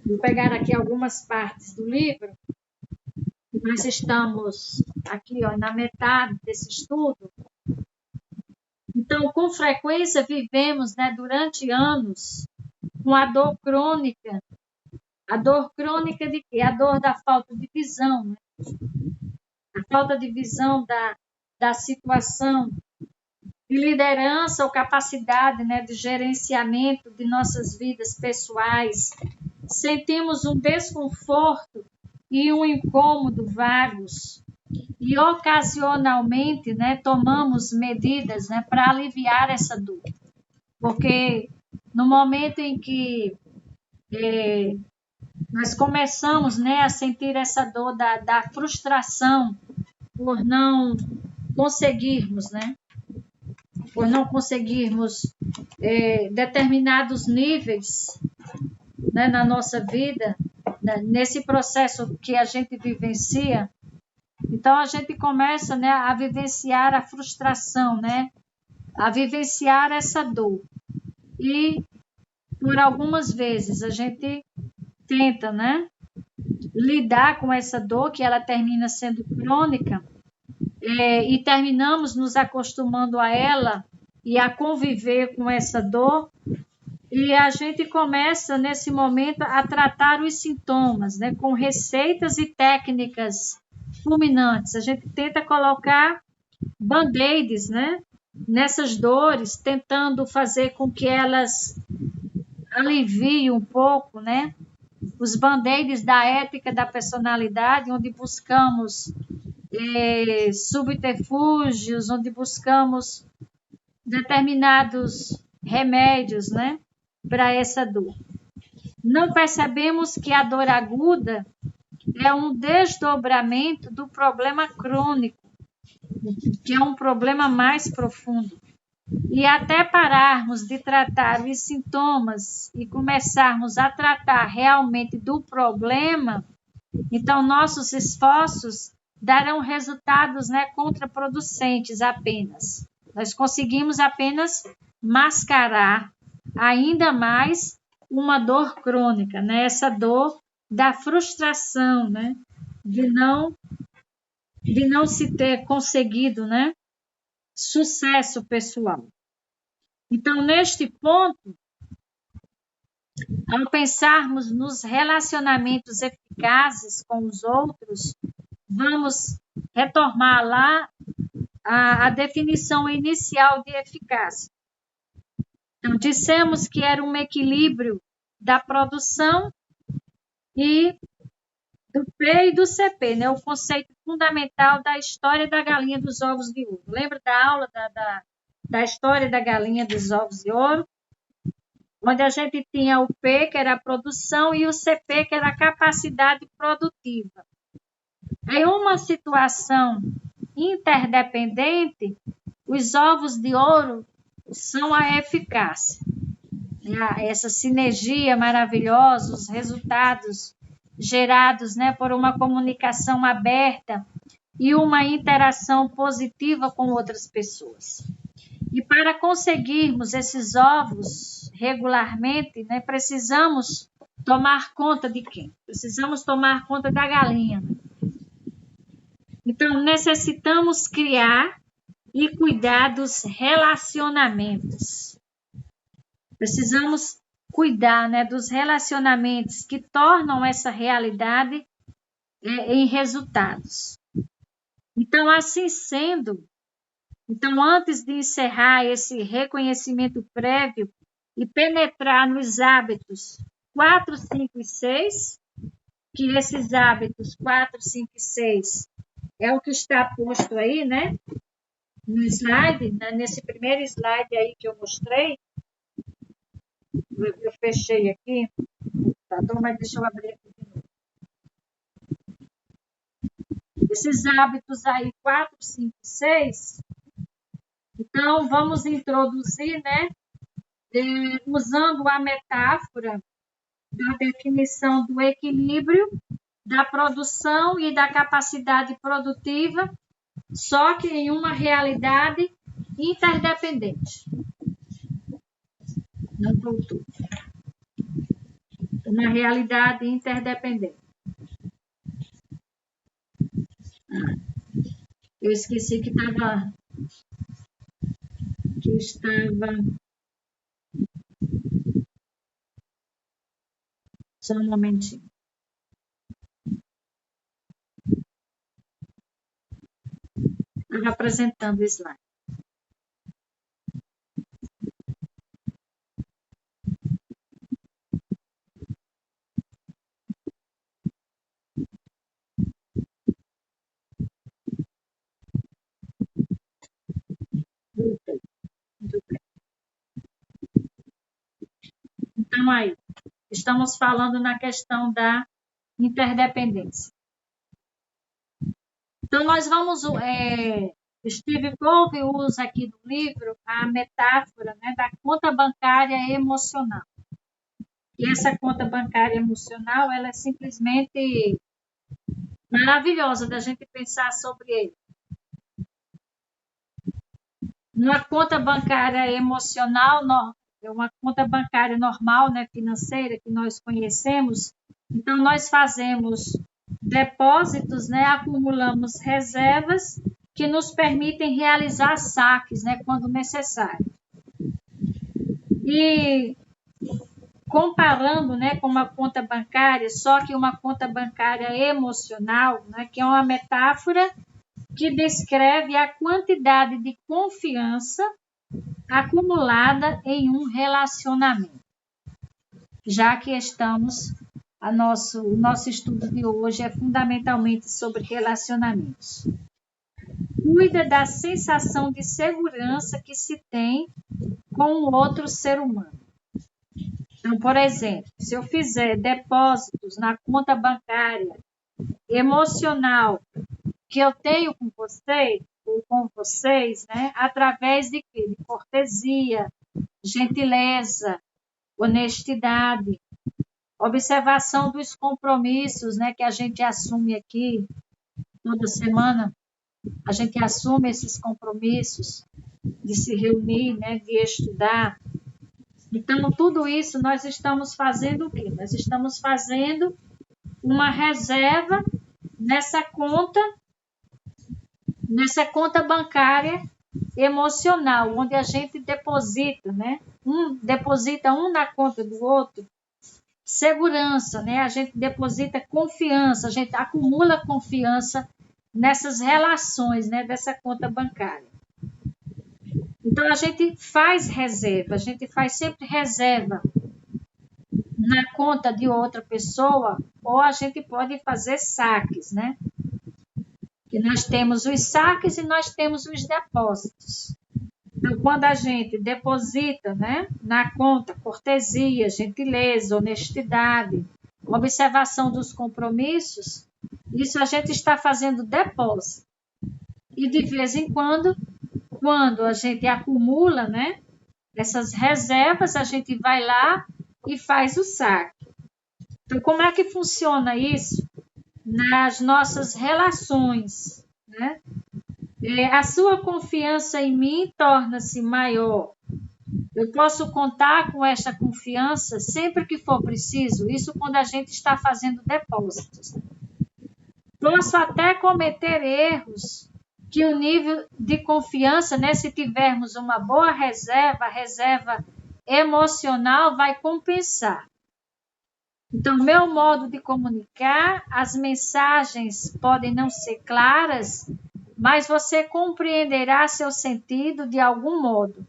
Vou pegar aqui algumas partes do livro. Nós estamos aqui, ó, na metade desse estudo. Então, com frequência, vivemos, né, durante anos com a dor crônica. A dor crônica de quê? A dor da falta de visão, né? A falta de visão da situação, de liderança ou capacidade, né, de gerenciamento de nossas vidas pessoais. Sentimos um desconforto e um incômodo vagos. E ocasionalmente, né, tomamos medidas, né, para aliviar essa dor. Porque no momento em que nós começamos, né, a sentir essa dor da frustração por não conseguirmos, né, determinados níveis, né, na nossa vida, né, nesse processo que a gente vivencia, então a gente começa, né, a vivenciar a frustração, né, a vivenciar essa dor. E por algumas vezes a gente tenta, né, lidar com essa dor, que ela termina sendo crônica, e terminamos nos acostumando a ela e a conviver com essa dor, e a gente começa, nesse momento, a tratar os sintomas, né, com receitas e técnicas fulminantes. A gente tenta colocar band-aids, né, nessas dores, tentando fazer com que elas aliviem um pouco, né, os band-aids da ética da personalidade, onde buscamos subterfúgios, onde buscamos determinados remédios, né, para essa dor. Não percebemos que a dor aguda é um desdobramento do problema crônico, que é um problema mais profundo. E até pararmos de tratar os sintomas e começarmos a tratar realmente do problema, então nossos esforços darão resultados, né, contraproducentes apenas. Nós conseguimos apenas mascarar ainda mais uma dor crônica, né? Essa dor da frustração, né? De não se ter conseguido, né, sucesso pessoal. Então, neste ponto, ao pensarmos nos relacionamentos eficazes com os outros, vamos retomar lá a definição inicial de eficácia. Então, dissemos que era um equilíbrio da produção e do P e do CP, né? O conceito fundamental da história da galinha dos ovos de ouro. Lembra da aula da história da galinha dos ovos de ouro? Onde a gente tinha o P, que era a produção, e o CP, que era a capacidade produtiva. Em uma situação interdependente, os ovos de ouro são a eficácia. Essa sinergia maravilhosa, os resultados gerados, né, por uma comunicação aberta e uma interação positiva com outras pessoas. E para conseguirmos esses ovos regularmente, né, precisamos tomar conta de quem? Precisamos tomar conta da galinha. Então, necessitamos criar e cuidar dos relacionamentos. Precisamos cuidar, né, dos relacionamentos que tornam essa realidade em resultados. Então, assim sendo, antes de encerrar esse reconhecimento prévio e penetrar nos hábitos 4, 5 e 6, que esses hábitos 4, 5 e 6 é o que está posto aí, né, no slide, né, nesse primeiro slide aí que eu mostrei. Eu fechei aqui, tá? Então, mas deixa eu abrir aqui de novo. Esses hábitos aí, 4, 5 e 6, então vamos introduzir, né, usando a metáfora da definição do equilíbrio, da produção e da capacidade produtiva, só que em uma realidade interdependente. Não voltou. Uma realidade interdependente. Eu esqueci que estava. Só um momentinho. Estava apresentando o slide. Muito bem. Então, aí, estamos falando na questão da interdependência. Então, nós vamos... Steve Covey usa aqui no livro a metáfora, né, da conta bancária emocional. E essa conta bancária emocional, ela é simplesmente maravilhosa da gente pensar sobre ele. Uma conta bancária emocional, uma conta bancária normal, né, financeira, que nós conhecemos, então nós fazemos depósitos, né, acumulamos reservas que nos permitem realizar saques, né, quando necessário. E comparando, né, com uma conta bancária, só que uma conta bancária emocional, né, que é uma metáfora que descreve a quantidade de confiança acumulada em um relacionamento. Já que o nosso estudo de hoje é fundamentalmente sobre relacionamentos. cuida da sensação de segurança que se tem com o outro ser humano. Então, por exemplo, se eu fizer depósitos na conta bancária emocional que eu tenho com você ou com vocês, né, através de quê? De cortesia, gentileza, honestidade, observação dos compromissos, né, que a gente assume aqui toda semana. A gente assume esses compromissos de se reunir, né, de estudar. Então, tudo isso nós estamos fazendo o quê? Nós estamos fazendo uma reserva nessa conta bancária emocional, onde a gente deposita, né? Deposita um na conta do outro, segurança, né? A gente deposita confiança, a gente acumula confiança nessas relações, né? Dessa conta bancária. Então, a gente faz reserva, a gente faz sempre reserva na conta de outra pessoa, ou a gente pode fazer saques, né? Que nós temos os saques e nós temos os depósitos. Então, quando a gente deposita, né, na conta cortesia, gentileza, honestidade, observação dos compromissos, isso a gente está fazendo depósito. E de vez em quando a gente acumula, né, essas reservas, a gente vai lá e faz o saque. Então, como é que funciona isso nas nossas relações, né? A sua confiança em mim torna-se maior. Eu posso contar com esta confiança sempre que for preciso, isso quando a gente está fazendo depósitos. Posso até cometer erros que o nível de confiança, né, se tivermos uma boa reserva, a reserva emocional vai compensar. Então, meu modo de comunicar, as mensagens podem não ser claras, mas você compreenderá seu sentido de algum modo.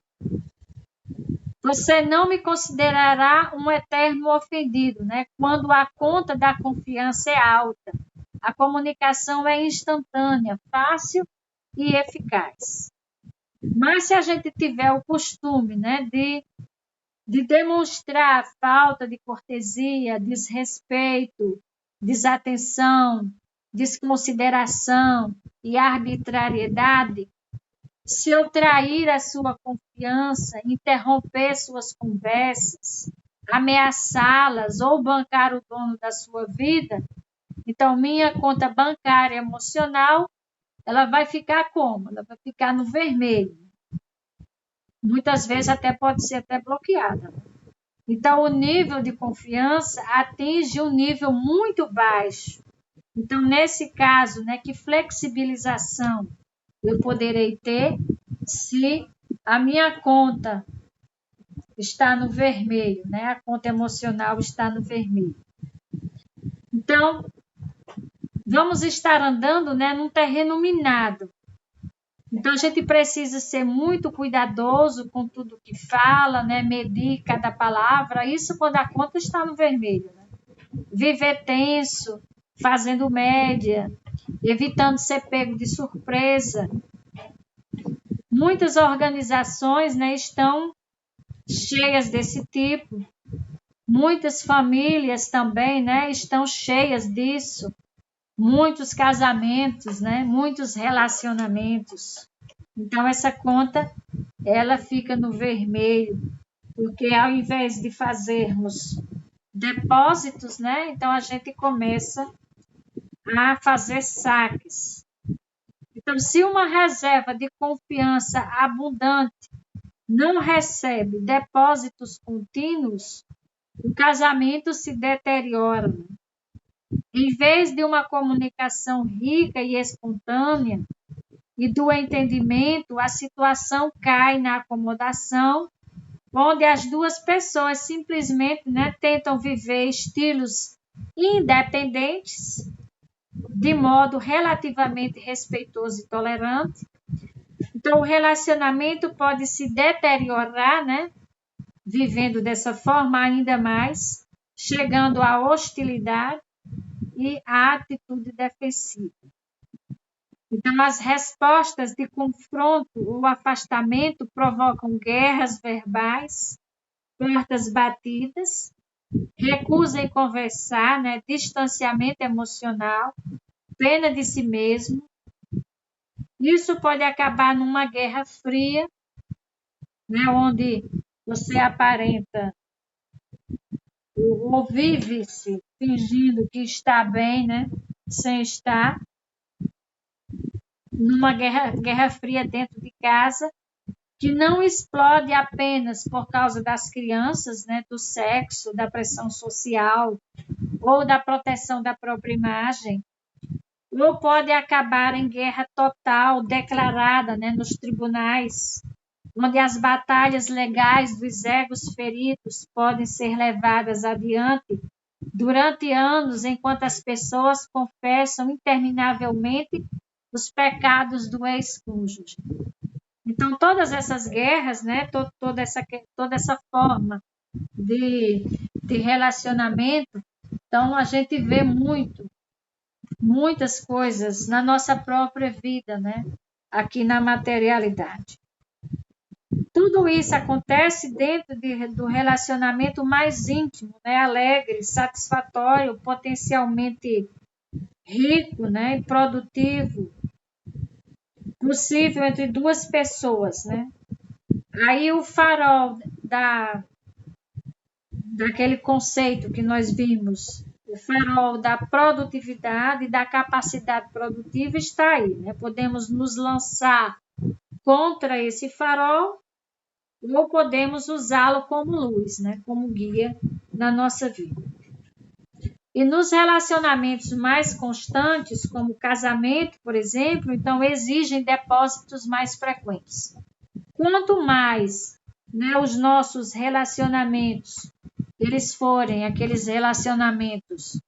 Você não me considerará um eterno ofendido, né? Quando a conta da confiança é alta, a comunicação é instantânea, fácil e eficaz. Mas se a gente tiver o costume, né, de demonstrar falta de cortesia, desrespeito, desatenção, desconsideração e arbitrariedade, se eu trair a sua confiança, interromper suas conversas, ameaçá-las ou bancar o dono da sua vida, então minha conta bancária emocional, ela vai ficar como? Ela vai ficar no vermelho. Muitas vezes até pode ser até bloqueada. Então, o nível de confiança atinge um nível muito baixo. Então, nesse caso, né, que flexibilização eu poderei ter se a minha conta está no vermelho, né? A conta emocional está no vermelho. Então, vamos estar andando, né, num terreno minado. Então, a gente precisa ser muito cuidadoso com tudo que fala, né? Medir cada palavra, isso quando a conta está no vermelho. Né? Viver tenso, fazendo média, evitando ser pego de surpresa. Muitas organizações, né, estão cheias desse tipo. Muitas famílias também, né, estão cheias disso. Muitos casamentos, né? Muitos relacionamentos. Então, essa conta, ela fica no vermelho, porque ao invés de fazermos depósitos, né? Então, a gente começa a fazer saques. Então, se uma reserva de confiança abundante não recebe depósitos contínuos, o casamento se deteriora. Em vez de uma comunicação rica e espontânea e do entendimento, a situação cai na acomodação, onde as duas pessoas simplesmente, né, tentam viver estilos independentes, de modo relativamente respeitoso e tolerante. Então, o relacionamento pode se deteriorar, né, vivendo dessa forma ainda mais, chegando à hostilidade e a atitude defensiva. Então, as respostas de confronto ou afastamento provocam guerras verbais, portas batidas, recusa em conversar, né? Distanciamento emocional, pena de si mesmo. Isso pode acabar numa guerra fria, né? Onde você aparenta ou vive-se fingindo que está bem, né? Sem estar. Numa guerra fria dentro de casa, que não explode apenas por causa das crianças, né, do sexo, da pressão social ou da proteção da própria imagem, ou pode acabar em guerra total declarada, né, nos tribunais, onde as batalhas legais dos egos feridos podem ser levadas adiante durante anos, enquanto as pessoas confessam interminavelmente os pecados do ex-cônjuge. Então, todas essas guerras, né, toda essa forma de relacionamento, então a gente vê muitas coisas na nossa própria vida, né, aqui na materialidade. Tudo isso acontece dentro do relacionamento mais íntimo, né, alegre, satisfatório, potencialmente rico, né, e produtivo, possível entre duas pessoas, né? Aí o farol daquele conceito que nós vimos, o farol da produtividade e da capacidade produtiva está aí, né? Podemos nos lançar contra esse farol ou podemos usá-lo como luz, né? Como guia na nossa vida. E nos relacionamentos mais constantes, como o casamento, por exemplo, então exigem depósitos mais frequentes. Quanto mais, né, os nossos relacionamentos eles forem aqueles relacionamentos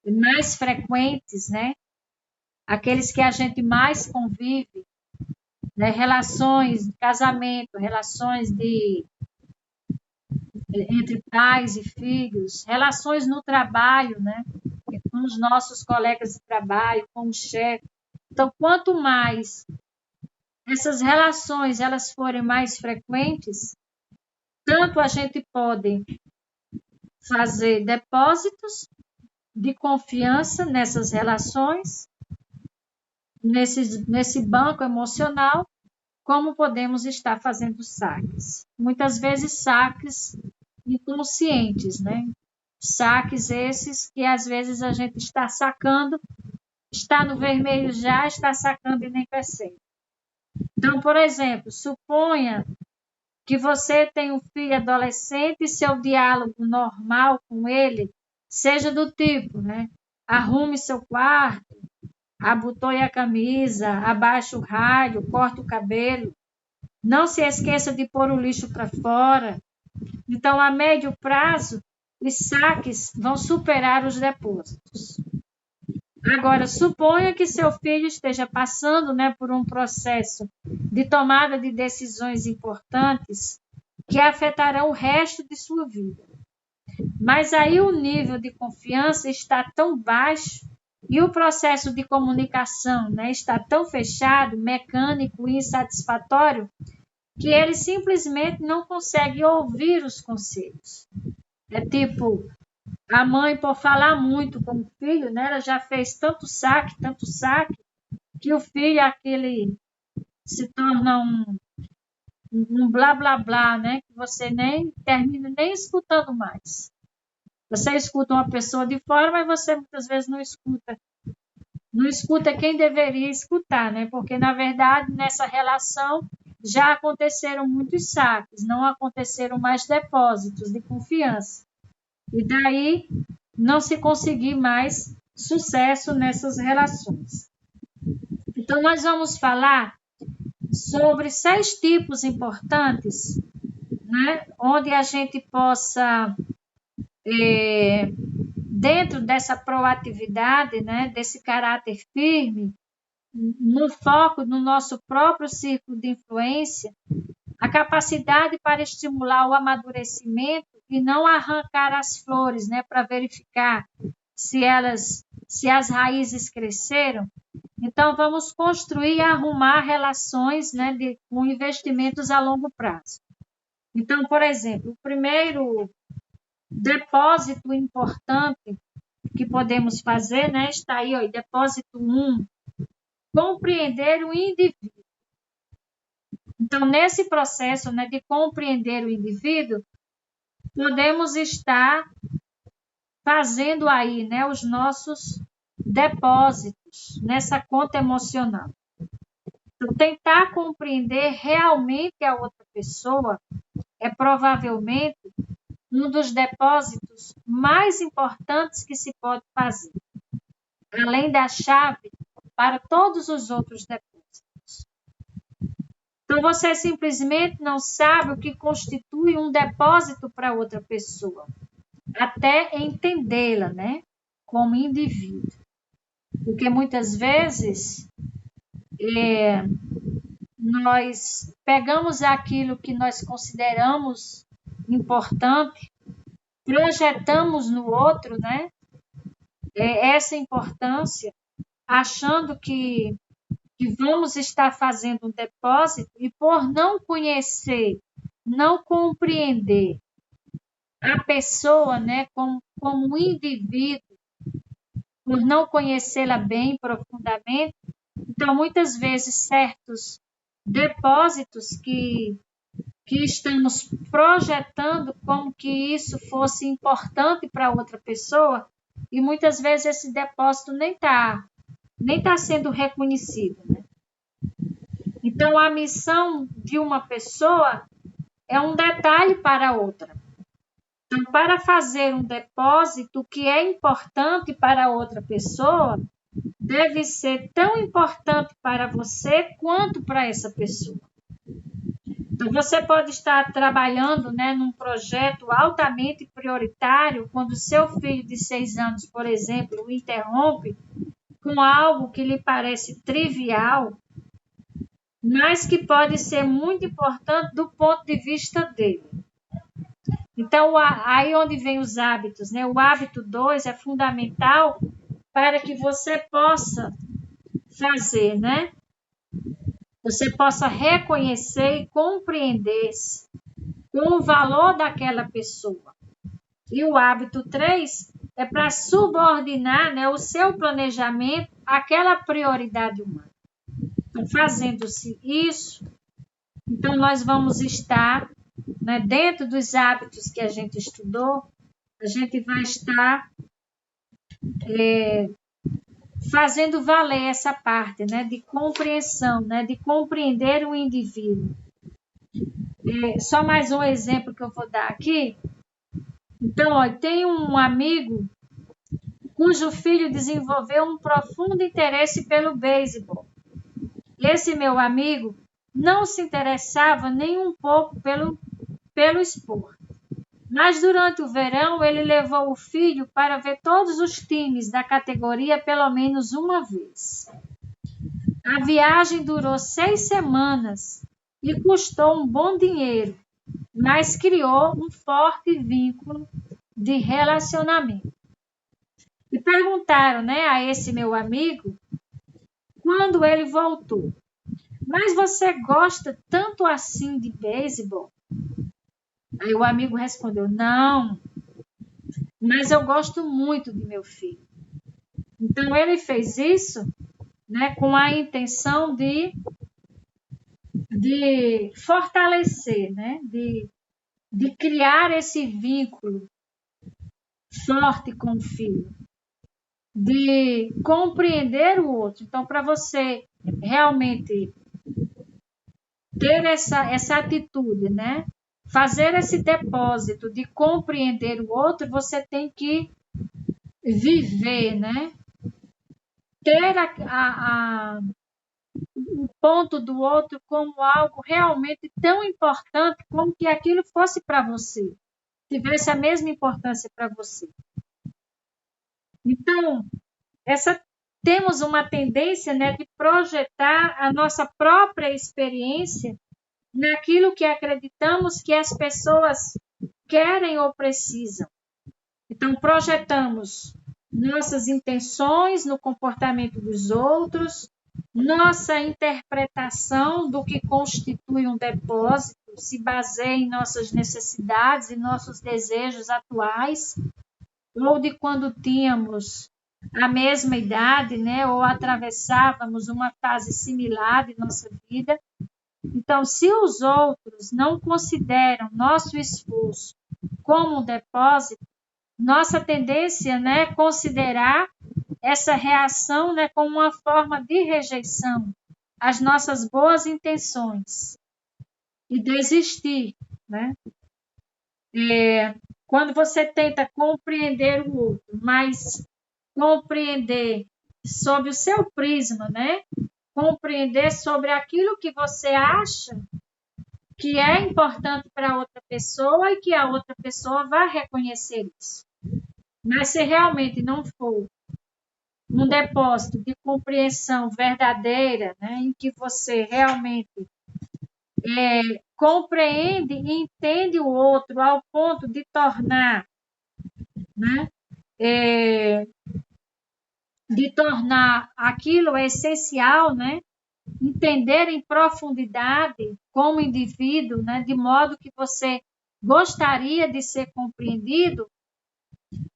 mais frequentes, né, aqueles que a gente mais convive, né, relações de casamento, relações entre pais e filhos, relações no trabalho, né, com os nossos colegas de trabalho, com o chefe. Então, quanto mais essas relações elas forem mais frequentes, tanto a gente pode fazer depósitos de confiança nessas relações, nesse banco emocional, como podemos estar fazendo saques. Muitas vezes saques inconscientes, né? Saques esses que às vezes a gente está sacando, está no vermelho já, está sacando e nem percebe. Então, por exemplo, suponha que você tem um filho adolescente e seu diálogo normal com ele seja do tipo, né? Arrume seu quarto, abotoe a camisa, abaixe o rádio, corte o cabelo, não se esqueça de pôr o lixo para fora. Então, a médio prazo, os saques vão superar os depósitos. Agora, suponha que seu filho esteja passando, né, por um processo de tomada de decisões importantes que afetarão o resto de sua vida. Mas aí o nível de confiança está tão baixo e o processo de comunicação, né, está tão fechado, mecânico e insatisfatório que ele simplesmente não consegue ouvir os conselhos. É tipo, a mãe, por falar muito com o filho, né, ela já fez tanto saque, que o filho, aquele, se torna um blá, blá, blá, né, que você nem termina nem escutando mais. Você escuta uma pessoa de fora, mas você muitas vezes não escuta quem deveria escutar, né, porque, na verdade, nessa relação já aconteceram muitos saques, não aconteceram mais depósitos de confiança. E daí não se conseguir mais sucesso nessas relações. Então, nós vamos falar sobre 6 tipos importantes, né, onde a gente possa, dentro dessa proatividade, né, desse caráter firme, no foco no nosso próprio círculo de influência, a capacidade para estimular o amadurecimento e não arrancar as flores, né, para verificar se as raízes cresceram. Então, vamos construir e arrumar relações, né, com investimentos a longo prazo. Então, por exemplo, o primeiro depósito importante que podemos fazer, né, está aí, ó, depósito 1, compreender o indivíduo. Então, nesse processo, né, de compreender o indivíduo, podemos estar fazendo aí, né, os nossos depósitos nessa conta emocional. Então, tentar compreender realmente a outra pessoa é provavelmente um dos depósitos mais importantes que se pode fazer, além da chave para todos os outros depósitos. Então, você simplesmente não sabe o que constitui um depósito para outra pessoa, até entendê-la, né, como indivíduo. Porque muitas vezes nós pegamos aquilo que nós consideramos importante, projetamos no outro, né, essa importância, achando que vamos estar fazendo um depósito, e por não conhecer, não compreender a pessoa, né, como um indivíduo, por não conhecê-la bem, profundamente, então muitas vezes certos depósitos que estamos projetando como que isso fosse importante para outra pessoa, e muitas vezes esse depósito nem tá sendo reconhecido, né? Então, a missão de uma pessoa é um detalhe para a outra. Então, para fazer um depósito que é importante para outra pessoa, deve ser tão importante para você quanto para essa pessoa. Então, você pode estar trabalhando, né, num projeto altamente prioritário, quando seu filho de 6 anos, por exemplo, o interrompe com algo que lhe parece trivial, mas que pode ser muito importante do ponto de vista dele. Então, aí onde vem os hábitos, né? O hábito 2 é fundamental para que você possa fazer, né? Você possa reconhecer e compreender o valor daquela pessoa. E o hábito 3 é para subordinar, né, o seu planejamento àquela prioridade humana. Então, fazendo-se isso, então nós vamos estar, né, dentro dos hábitos que a gente estudou, a gente vai estar fazendo valer essa parte, né, de compreensão, né, de compreender o indivíduo. Só mais um exemplo que eu vou dar aqui. Então, ó, tem um amigo cujo filho desenvolveu um profundo interesse pelo beisebol. Esse meu amigo não se interessava nem um pouco pelo esporte. Mas durante o verão ele levou o filho para ver todos os times da categoria pelo menos uma vez. A viagem durou 6 semanas e custou um bom dinheiro, mas criou um forte vínculo de relacionamento. E perguntaram, né, a esse meu amigo quando ele voltou: mas você gosta tanto assim de beisebol? Aí o amigo respondeu: não, mas eu gosto muito de meu filho. Então ele fez isso, né, com a intenção de fortalecer, né, de criar esse vínculo forte com o filho, de compreender o outro. Então, para você realmente ter essa atitude, né, fazer esse depósito de compreender o outro, você tem que viver, né, ter o ponto do outro como algo realmente tão importante como que aquilo fosse para você, tivesse a mesma importância para você. Então, temos uma tendência, né, de projetar a nossa própria experiência naquilo que acreditamos que as pessoas querem ou precisam. Então, projetamos nossas intenções no comportamento dos outros, Nossa interpretação do que constitui um depósito se baseia em nossas necessidades e nossos desejos atuais, ou de quando tínhamos a mesma idade, né, ou atravessávamos uma fase similar de nossa vida. Então, se os outros não consideram nosso esforço como um depósito, nossa tendência, né, é considerar essa reação, né, como uma forma de rejeição às nossas boas intenções e desistir, né? Quando você tenta compreender o outro, mas compreender sob o seu prisma, né? Compreender sobre aquilo que você acha que é importante para outra pessoa e que a outra pessoa vai reconhecer isso. Mas se realmente não for um depósito de compreensão verdadeira, né, em que você realmente compreende e entende o outro ao ponto de tornar, né, de tornar aquilo essencial, né, entender em profundidade como indivíduo, né, de modo que você gostaria de ser compreendido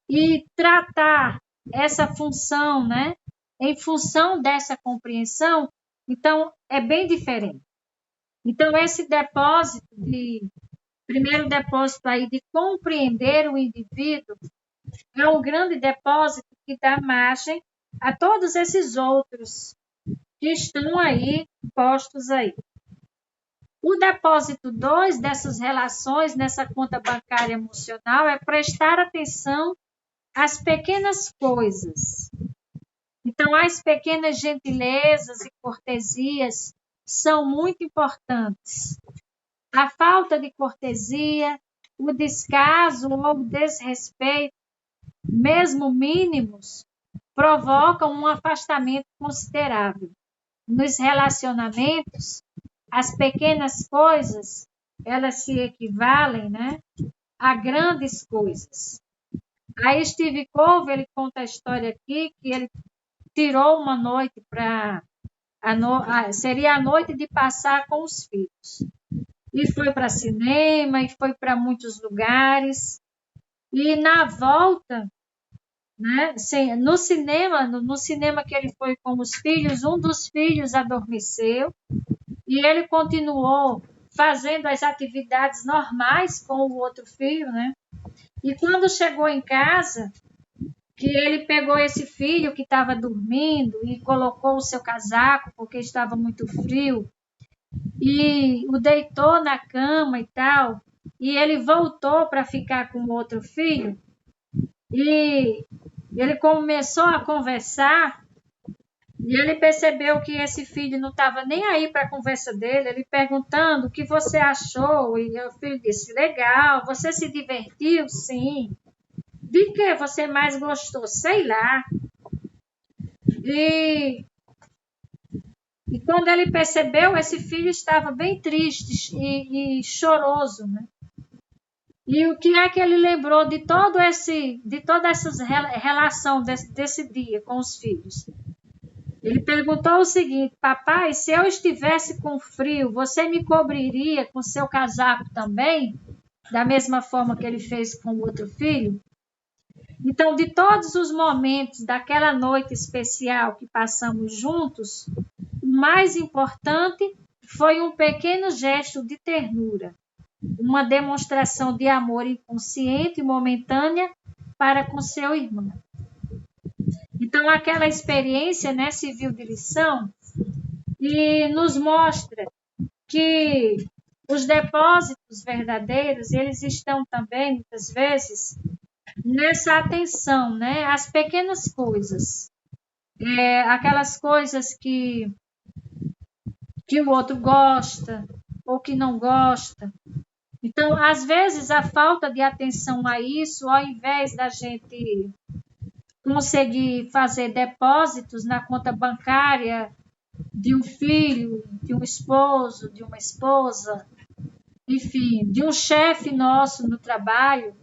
e tratar essa função, né, em função dessa compreensão, então é bem diferente. Então esse primeiro depósito aí de compreender o indivíduo é um grande depósito que dá margem a todos esses outros que estão aí postos aí. O depósito 2 dessas relações nessa conta bancária emocional é prestar atenção às pequenas coisas. Então, as pequenas gentilezas e cortesias são muito importantes. A falta de cortesia, o descaso ou o desrespeito, mesmo mínimos, provocam um afastamento considerável. Nos relacionamentos, as pequenas coisas, elas se equivalem, né, a grandes coisas. Aí Steve Covey, ele conta a história aqui que ele tirou uma noite seria a noite de passar com os filhos. E foi para cinema, e foi para muitos lugares. E na volta, né, no cinema que ele foi com os filhos, um dos filhos adormeceu e ele continuou fazendo as atividades normais com o outro filho, né? E quando chegou em casa, que ele pegou esse filho que estava dormindo e colocou o seu casaco porque estava muito frio e o deitou na cama e tal, e ele voltou para ficar com o outro filho e ele começou a conversar e ele percebeu que esse filho não estava nem aí para a conversa dele, ele perguntando o que você achou, e o filho disse, legal, você se divertiu? Sim. De que você mais gostou? Sei lá. E quando ele percebeu, esse filho estava bem triste e choroso, né? E o que é que ele lembrou de toda essa relação desse dia com os filhos? Ele perguntou o seguinte, papai, se eu estivesse com frio, você me cobriria com seu casaco também? Da mesma forma que ele fez com o outro filho? Então, de todos os momentos daquela noite especial que passamos juntos, o mais importante foi um pequeno gesto de ternura, uma demonstração de amor inconsciente e momentânea para com seu irmão. Então, aquela experiência, né, serviu de lição e nos mostra que os depósitos verdadeiros, eles estão também, muitas vezes, nessa atenção, né, às pequenas coisas. Aquelas coisas que o outro gosta ou que não gosta. Então, às vezes, a falta de atenção a isso, ao invés da gente conseguir fazer depósitos na conta bancária de um filho, de um esposo, de uma esposa, enfim, de um chefe nosso no trabalho,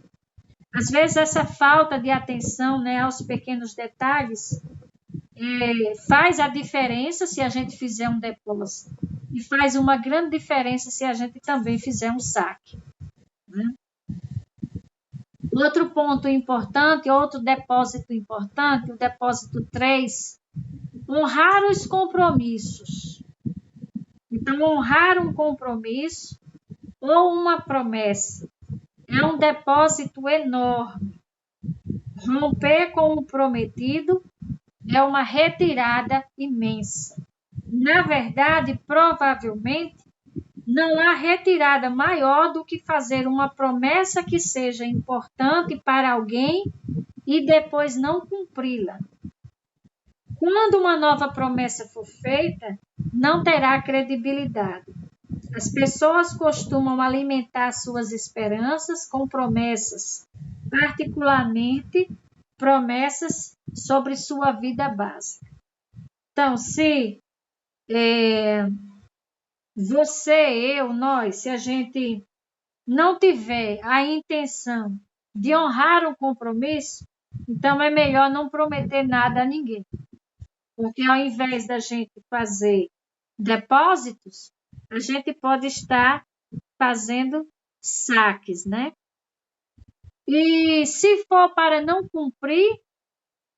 às vezes essa falta de atenção, né, aos pequenos detalhes faz a diferença se a gente fizer um depósito e faz uma grande diferença se a gente também fizer um saque, né? Outro ponto importante, outro depósito importante, o depósito 3, honrar os compromissos. Então, honrar um compromisso ou uma promessa é um depósito enorme. Romper com o prometido é uma retirada imensa. Na verdade, provavelmente, não há retirada maior do que fazer uma promessa que seja importante para alguém e depois não cumpri-la. Quando uma nova promessa for feita, não terá credibilidade. As pessoas costumam alimentar suas esperanças com promessas, particularmente promessas sobre sua vida básica. Então, se você, eu, nós, se a gente não tiver a intenção de honrar um compromisso, então é melhor não prometer nada a ninguém. Porque ao invés da gente fazer depósitos, a gente pode estar fazendo saques, né? E se for para não cumprir,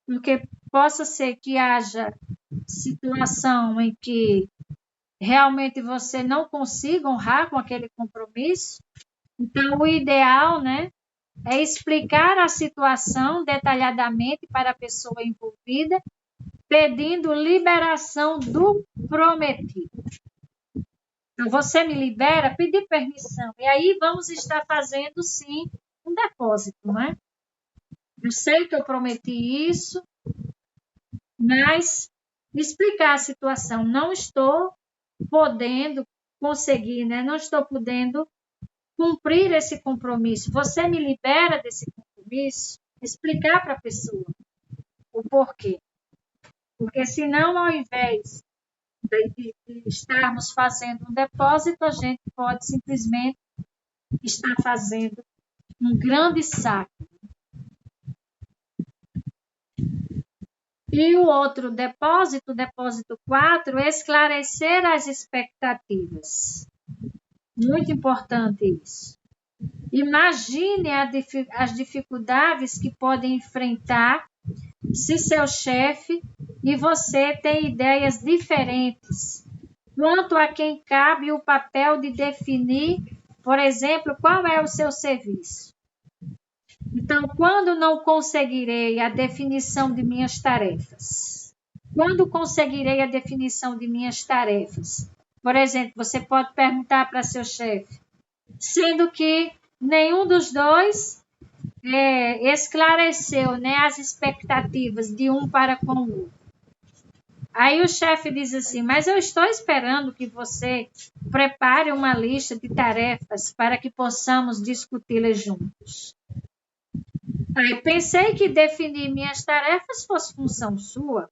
porque possa ser que haja situação em que realmente você não consiga honrar com aquele compromisso, então o ideal, né, é explicar a situação detalhadamente para a pessoa envolvida, pedindo liberação do prometido. Então, você me libera, pedir permissão. E aí vamos estar fazendo, sim, um depósito, não é? Eu sei que eu prometi isso, mas explicar a situação. Não estou podendo conseguir, né? Não estou podendo cumprir esse compromisso. Você me libera desse compromisso? Explicar para a pessoa o porquê. Porque senão, ao invés de estarmos fazendo um depósito, a gente pode simplesmente estar fazendo um grande saque. E o outro depósito, o depósito 4, esclarecer as expectativas. Muito importante isso. Imagine as dificuldades que podem enfrentar se seu chefe e você têm ideias diferentes quanto a quem cabe o papel de definir, por exemplo, qual é o seu serviço. Então, quando não conseguirei a definição de minhas tarefas? Quando conseguirei a definição de minhas tarefas? Por exemplo, você pode perguntar para seu chefe, sendo que nenhum dos dois esclareceu, né, as expectativas de um para com o outro. Aí o chefe diz assim, mas eu estou esperando que você prepare uma lista de tarefas para que possamos discuti-las juntos. Aí pensei que definir minhas tarefas fosse função sua.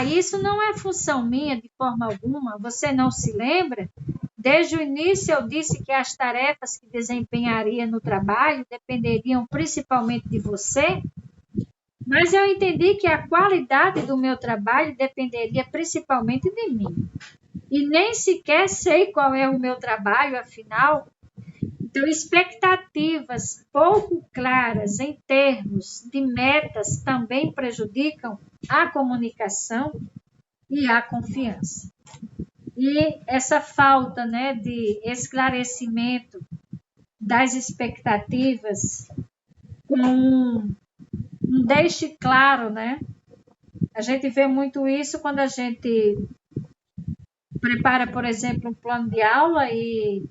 Isso não é função minha de forma alguma. Você não se lembra? Desde o início eu disse que as tarefas que desempenharia no trabalho dependeriam principalmente de você, mas eu entendi que a qualidade do meu trabalho dependeria principalmente de mim. E nem sequer sei qual é o meu trabalho, afinal. Então, expectativas pouco claras em termos de metas também prejudicam a comunicação e a confiança. E essa falta, né, de esclarecimento das expectativas com um deixe claro, né? A gente vê muito isso quando a gente prepara, por exemplo, um plano de aula e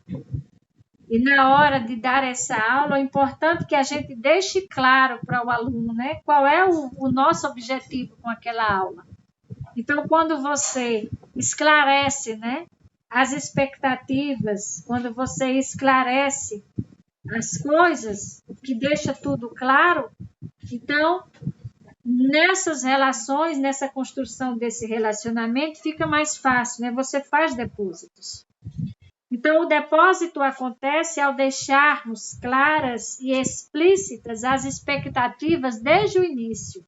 na hora de dar essa aula, é importante que a gente deixe claro para o aluno, né, qual é o nosso objetivo com aquela aula. Então, quando você esclarece, né, as expectativas, quando você esclarece as coisas, que deixa tudo claro, então, nessas relações, nessa construção desse relacionamento, fica mais fácil, né? Você faz depósitos. Então, o depósito acontece ao deixarmos claras e explícitas as expectativas desde o início.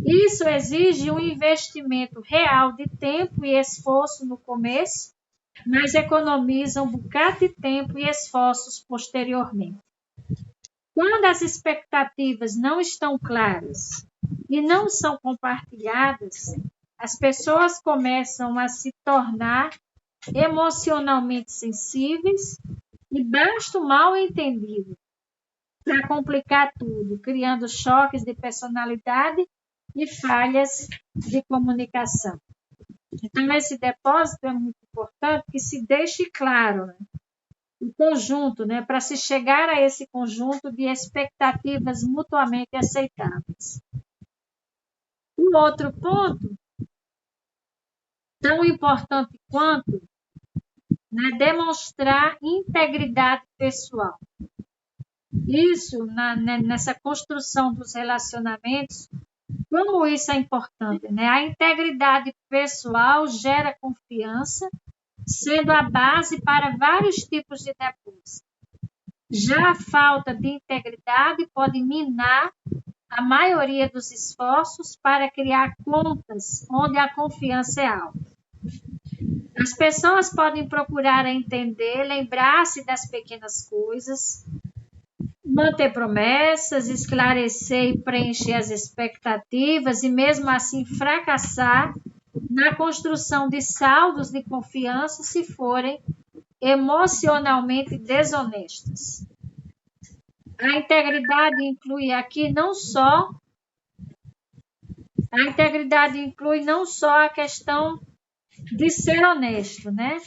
Isso exige um investimento real de tempo e esforço no começo, mas economiza um bocado de tempo e esforços posteriormente. Quando as expectativas não estão claras e não são compartilhadas, as pessoas começam a se tornar emocionalmente sensíveis e basta o mal entendido para complicar tudo, criando choques de personalidade e falhas de comunicação. Então, esse depósito é muito importante que se deixe claro, né, o conjunto, né, para se chegar a esse conjunto de expectativas mutuamente aceitáveis. Um outro ponto, tão importante quanto, né, demonstrar integridade pessoal. Isso, nessa construção dos relacionamentos, como isso é importante, né? A integridade pessoal gera confiança, sendo a base para vários tipos de depósito. Já a falta de integridade pode minar a maioria dos esforços para criar contas onde a confiança é alta. As pessoas podem procurar entender, lembrar-se das pequenas coisas, manter promessas, esclarecer e preencher as expectativas e mesmo assim fracassar na construção de saldos de confiança se forem emocionalmente desonestas. A integridade inclui não só a questão de ser honesto, né?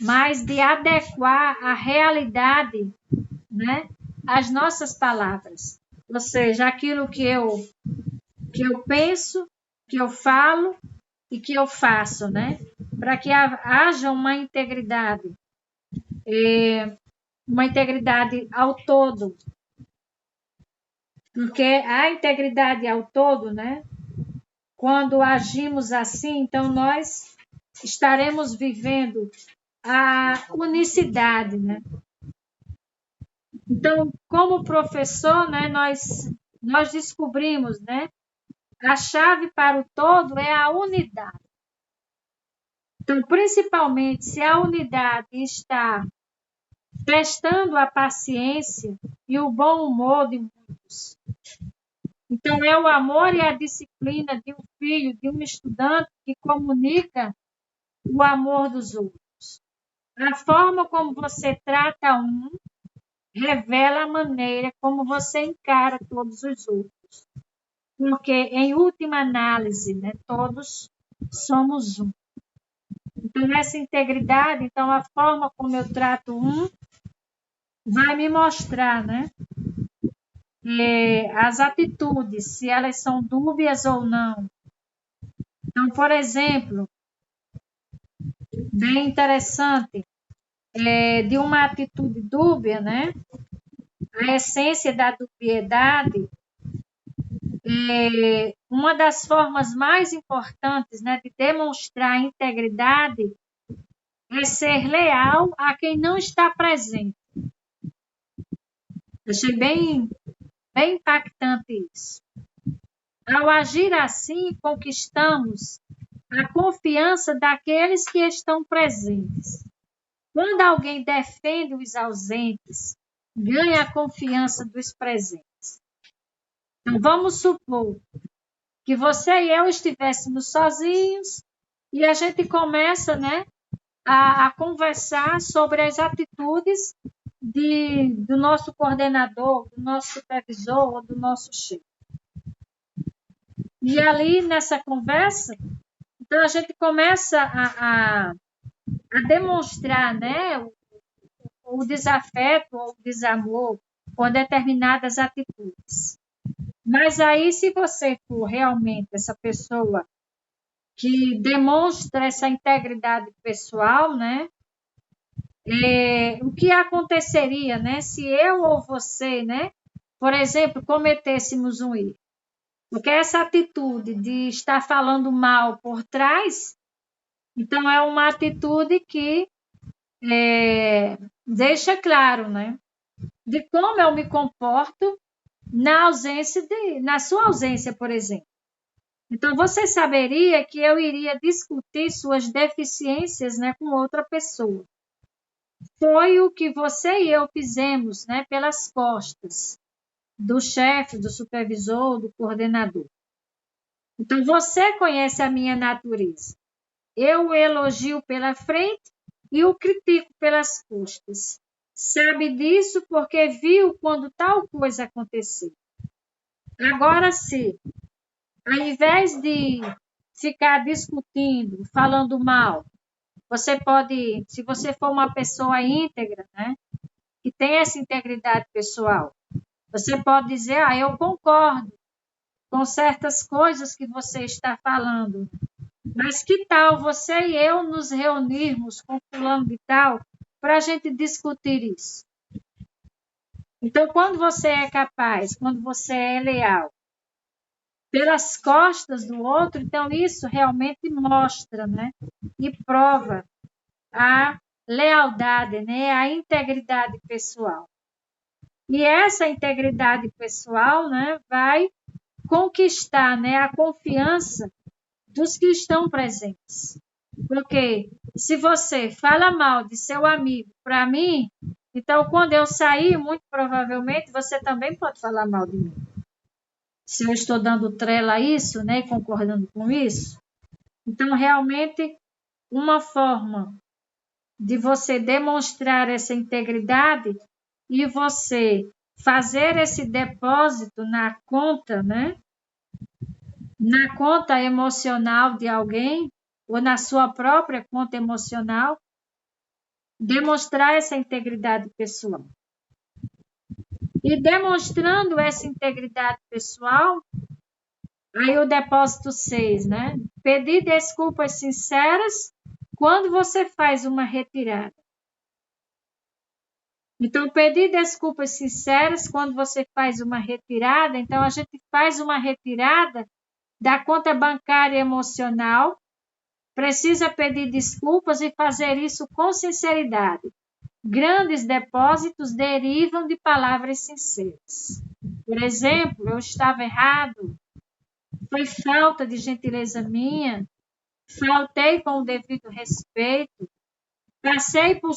Mas de adequar a realidade, né, às nossas palavras. Ou seja, aquilo que eu penso, que eu falo e que eu faço, né? Para que haja uma integridade ao todo. Porque a integridade ao todo, né? Quando agimos assim, então nós estaremos vivendo a unicidade, né? Então, como professor, né, nós descobrimos, né, a chave para o todo é a unidade. Então, principalmente se a unidade está testando a paciência e o bom humor de muitos. Então, é o amor e a disciplina de um filho, de um estudante que comunica o amor dos outros. A forma como você trata um revela a maneira como você encara todos os outros. Porque, em última análise, né, todos somos um. Então, essa integridade, então, a forma como eu trato um, vai me mostrar, né, as atitudes, se elas são dúbias ou não. Então, por exemplo, bem interessante, de uma atitude dúbia, né, a essência da dubiedade, uma das formas mais importantes, né, de demonstrar integridade é ser leal a quem não está presente. Achei bem impactante isso. Ao agir assim, conquistamos a confiança daqueles que estão presentes. Quando alguém defende os ausentes, ganha a confiança dos presentes. Então, vamos supor que você e eu estivéssemos sozinhos e a gente começa, né, a conversar sobre as atitudes do nosso coordenador, do nosso supervisor ou do nosso chefe. E ali, nessa conversa, então a gente começa a demonstrar, né, o desafeto ou o desamor por determinadas atitudes. Mas aí, se você for realmente essa pessoa que demonstra essa integridade pessoal, né, o que aconteceria, né, se eu ou você, né, por exemplo, cometêssemos um erro? Porque essa atitude de estar falando mal por trás, então é uma atitude que deixa claro, né, de como eu me comporto na sua ausência, por exemplo. Então, você saberia que eu iria discutir suas deficiências, né, com outra pessoa. Foi o que você e eu fizemos, né, pelas costas do chefe, do supervisor, do coordenador. Então, você conhece a minha natureza. Eu o elogio pela frente e o critico pelas costas. Sabe disso porque viu quando tal coisa aconteceu. Agora, se ao invés de ficar discutindo, falando mal, você pode, se você for uma pessoa íntegra, né, que tem essa integridade pessoal, você pode dizer, eu concordo com certas coisas que você está falando, mas que tal você e eu nos reunirmos com fulano de tal para a gente discutir isso? Então, quando você é capaz, quando você é leal, pelas costas do outro, então isso realmente mostra, né? E prova a lealdade, né? A integridade pessoal. E essa integridade pessoal, né, vai conquistar, né, a confiança dos que estão presentes. Porque se você fala mal de seu amigo para mim, então quando eu sair, muito provavelmente você também pode falar mal de mim. Se eu estou dando trela a isso, né, concordando com isso. Então, realmente, uma forma de você demonstrar essa integridade e você fazer esse depósito na conta, né? Na conta emocional de alguém ou na sua própria conta emocional, demonstrar essa integridade pessoal. E demonstrando essa integridade pessoal, aí o depósito 6, né? Pedir desculpas sinceras quando você faz uma retirada. Então, pedir desculpas sinceras quando você faz uma retirada, então a gente faz uma retirada da conta bancária emocional, precisa pedir desculpas e fazer isso com sinceridade. Grandes depósitos derivam de palavras sinceras. Por exemplo, eu estava errado, foi falta de gentileza minha, faltei com o devido respeito, passei por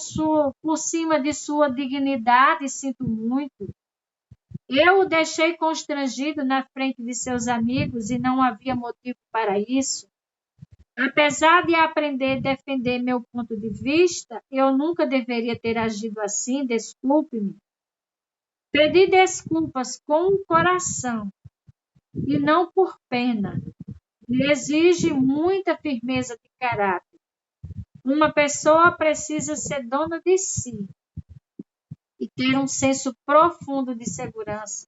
cima de sua dignidade, sinto muito. Eu o deixei constrangido na frente de seus amigos e não havia motivo para isso. Apesar de aprender a defender meu ponto de vista, eu nunca deveria ter agido assim, desculpe-me. Pedir desculpas com o coração e não por pena exige muita firmeza de caráter. Uma pessoa precisa ser dona de si e ter um senso profundo de segurança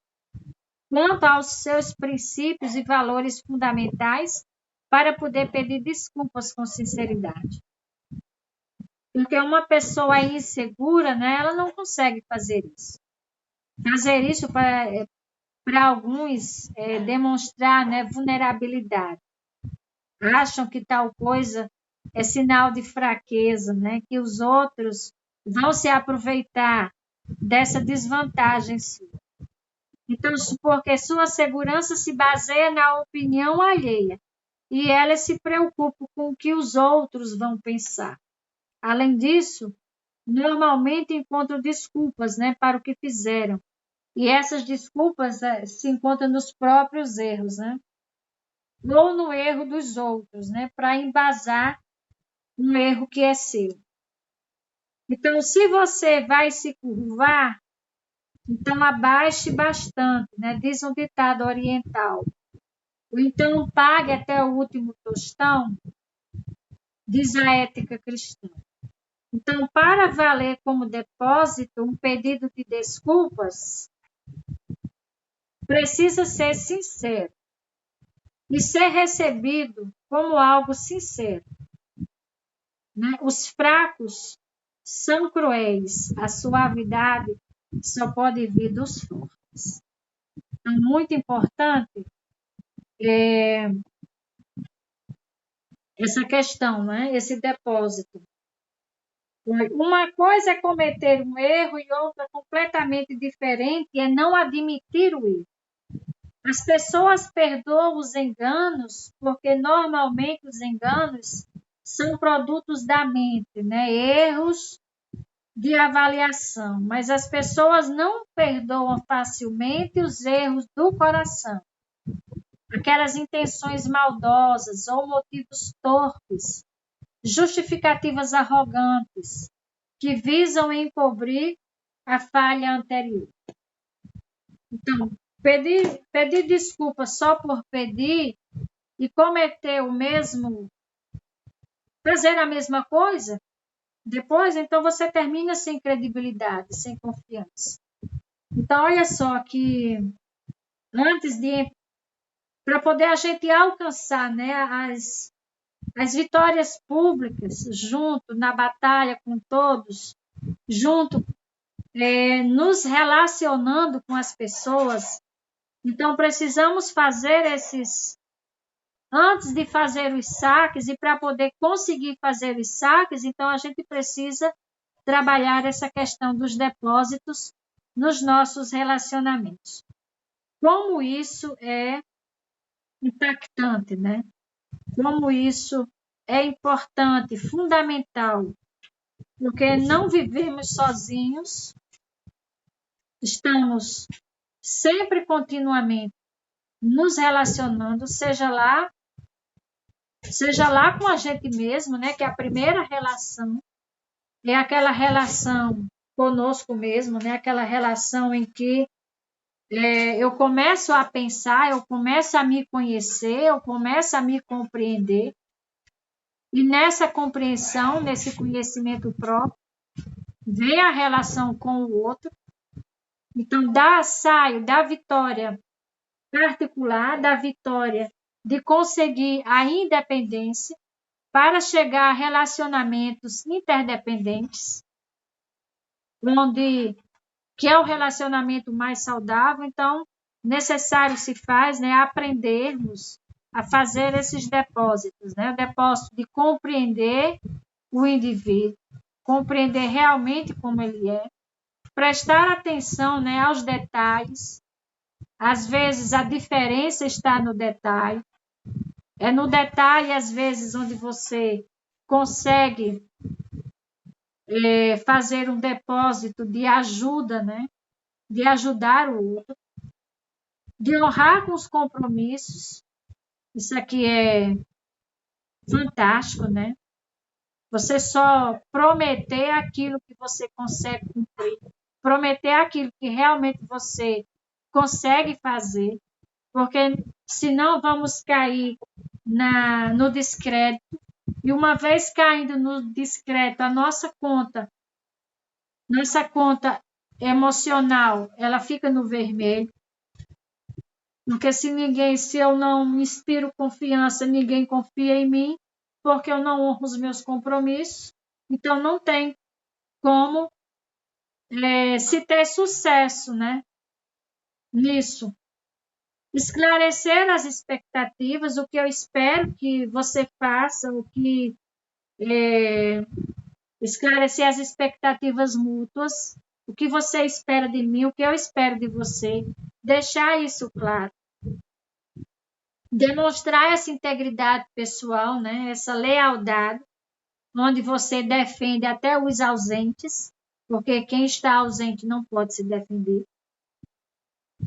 quanto aos seus princípios e valores fundamentais para poder pedir desculpas com sinceridade. Porque uma pessoa insegura, né, ela não consegue fazer isso. Fazer isso para alguns demonstrar, né, vulnerabilidade. Acham que tal coisa é sinal de fraqueza, né, que os outros vão se aproveitar dessa desvantagem sua. Então, porque sua segurança se baseia na opinião alheia e ela se preocupa com o que os outros vão pensar. Além disso, normalmente encontram desculpas, né, para o que fizeram. E essas desculpas se encontram nos próprios erros, né? Ou no erro dos outros, né, para embasar um erro que é seu. Então, se você vai se curvar, então abaixe bastante, né? Diz um ditado oriental. Ou então pague até o último tostão, diz a ética cristã. Então, para valer como depósito um pedido de desculpas, precisa ser sincero e ser recebido como algo sincero. Né? Os fracos são cruéis, a suavidade só pode vir dos fortes. Então, muito importante essa questão, né? Esse depósito. Uma coisa é cometer um erro e outra completamente diferente é não admitir o erro. As pessoas perdoam os enganos porque normalmente os enganos são produtos da mente, né? Erros de avaliação, mas as pessoas não perdoam facilmente os erros do coração, aquelas intenções maldosas ou motivos torpes, justificativas arrogantes, que visam encobrir a falha anterior. Então, pedir desculpa só por pedir e cometer o mesmo, fazer a mesma coisa, depois, então você termina sem credibilidade, sem confiança. Então, olha só que antes de, para poder a gente alcançar, né, as vitórias públicas, junto na batalha com todos, junto, nos relacionando com as pessoas, então precisamos fazer esses, antes de fazer os saques, e para poder conseguir fazer os saques, então a gente precisa trabalhar essa questão dos depósitos nos nossos relacionamentos. Como isso é impactante, né? Como isso é importante, fundamental, porque não vivemos sozinhos, estamos sempre, continuamente, nos relacionando, seja lá com a gente mesmo, né? Que a primeira relação é aquela relação conosco mesmo, né? Aquela relação em que eu começo a pensar, eu começo a me conhecer, eu começo a me compreender. E nessa compreensão, nesse conhecimento próprio, vem a relação com o outro. Então, saio da vitória particular, da vitória de conseguir a independência para chegar a relacionamentos interdependentes, que é o relacionamento mais saudável. Então, necessário se faz, né, aprendermos a fazer esses depósitos, né? O depósito de compreender o indivíduo, compreender realmente como ele é, prestar atenção, né, aos detalhes. Às vezes a diferença está no detalhe. É no detalhe, às vezes, onde você consegue fazer um depósito de ajuda, né? De ajudar o outro, de honrar com os compromissos. Isso aqui é fantástico, né? Você só prometer aquilo que você consegue cumprir, prometer aquilo que realmente você consegue fazer, porque senão vamos cair no descrédito, e uma vez caindo no descrédito, a nossa conta emocional, ela fica no vermelho, porque se eu não inspiro confiança, ninguém confia em mim, porque eu não honro os meus compromissos, então não tem como se ter sucesso, né, nisso. Esclarecer as expectativas, o que eu espero que você faça, esclarecer as expectativas mútuas, o que você espera de mim, o que eu espero de você, deixar isso claro. Demonstrar essa integridade pessoal, né? Essa lealdade, onde você defende até os ausentes, porque quem está ausente não pode se defender.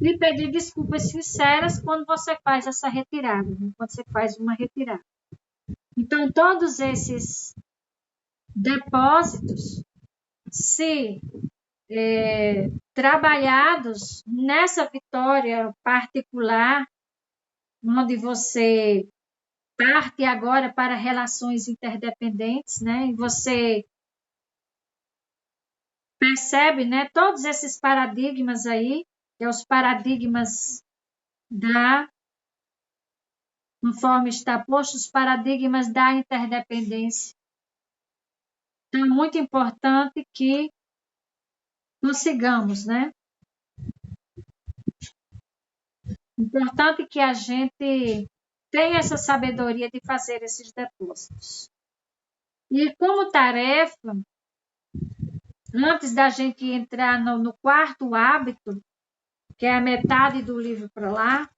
E pedir desculpas sinceras quando você faz essa retirada, né? Quando você faz uma retirada. Então, todos esses depósitos, se trabalhados nessa vitória particular, onde você parte agora para relações interdependentes, né? E você percebe, né, todos esses paradigmas aí, que é os paradigmas conforme está posto, os paradigmas da interdependência. Então, é muito importante que consigamos, né? Importante que a gente tenha essa sabedoria de fazer esses depósitos. E como tarefa, antes da gente entrar no quarto hábito, que é a metade do livro para lá,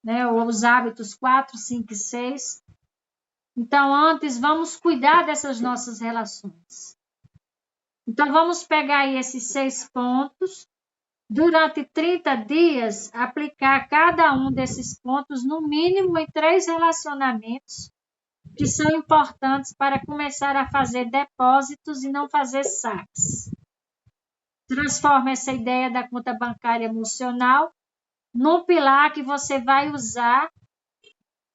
né? Ou os hábitos 4, 5 e 6. Então, antes, vamos cuidar dessas nossas relações. Então, vamos pegar aí esses 6 pontos. Durante 30 dias, aplicar cada um desses pontos, no mínimo, em 3 relacionamentos que são importantes para começar a fazer depósitos e não fazer saques. Transforma essa ideia da conta bancária emocional num pilar que você vai usar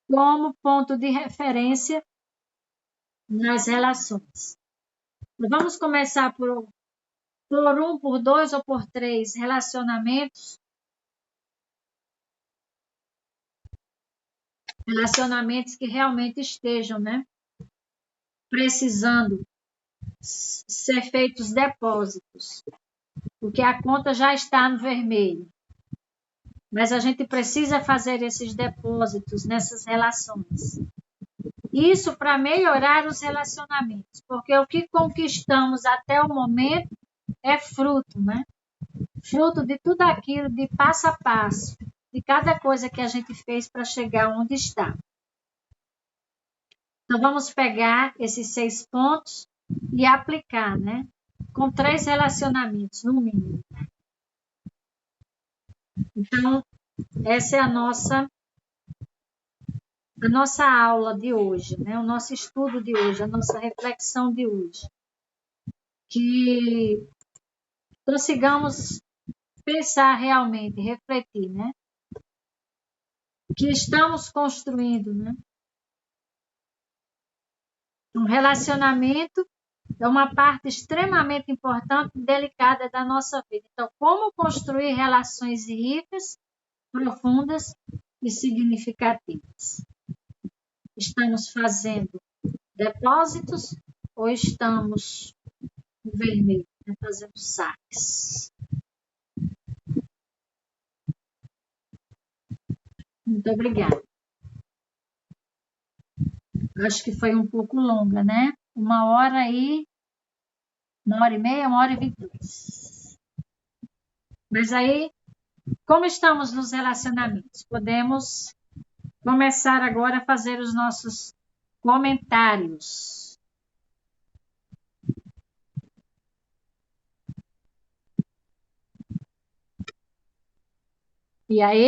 como ponto de referência nas relações. Vamos começar por 1, por 2 ou por 3 relacionamentos. Relacionamentos que realmente estejam, né, precisando ser feitos depósitos, porque a conta já está no vermelho. Mas a gente precisa fazer esses depósitos nessas relações. Isso para melhorar os relacionamentos, porque o que conquistamos até o momento é fruto, né? Fruto de tudo aquilo, de passo a passo, de cada coisa que a gente fez para chegar onde está. Então, vamos pegar esses 6 pontos e aplicar, né? Com 3 relacionamentos, no mínimo. Então, essa é a nossa aula de hoje, né? O nosso estudo de hoje, a nossa reflexão de hoje. Que consigamos pensar realmente, refletir, né? Que estamos construindo, né? Um relacionamento é uma parte extremamente importante e delicada da nossa vida. Então, como construir relações ricas, profundas e significativas? Estamos fazendo depósitos ou estamos no vermelho, né, fazendo saques? Muito obrigada. Acho que foi um pouco longa, né? 1h e 1h30, 1h22. Mas aí, como estamos nos relacionamentos? Podemos começar agora a fazer os nossos comentários. E aí,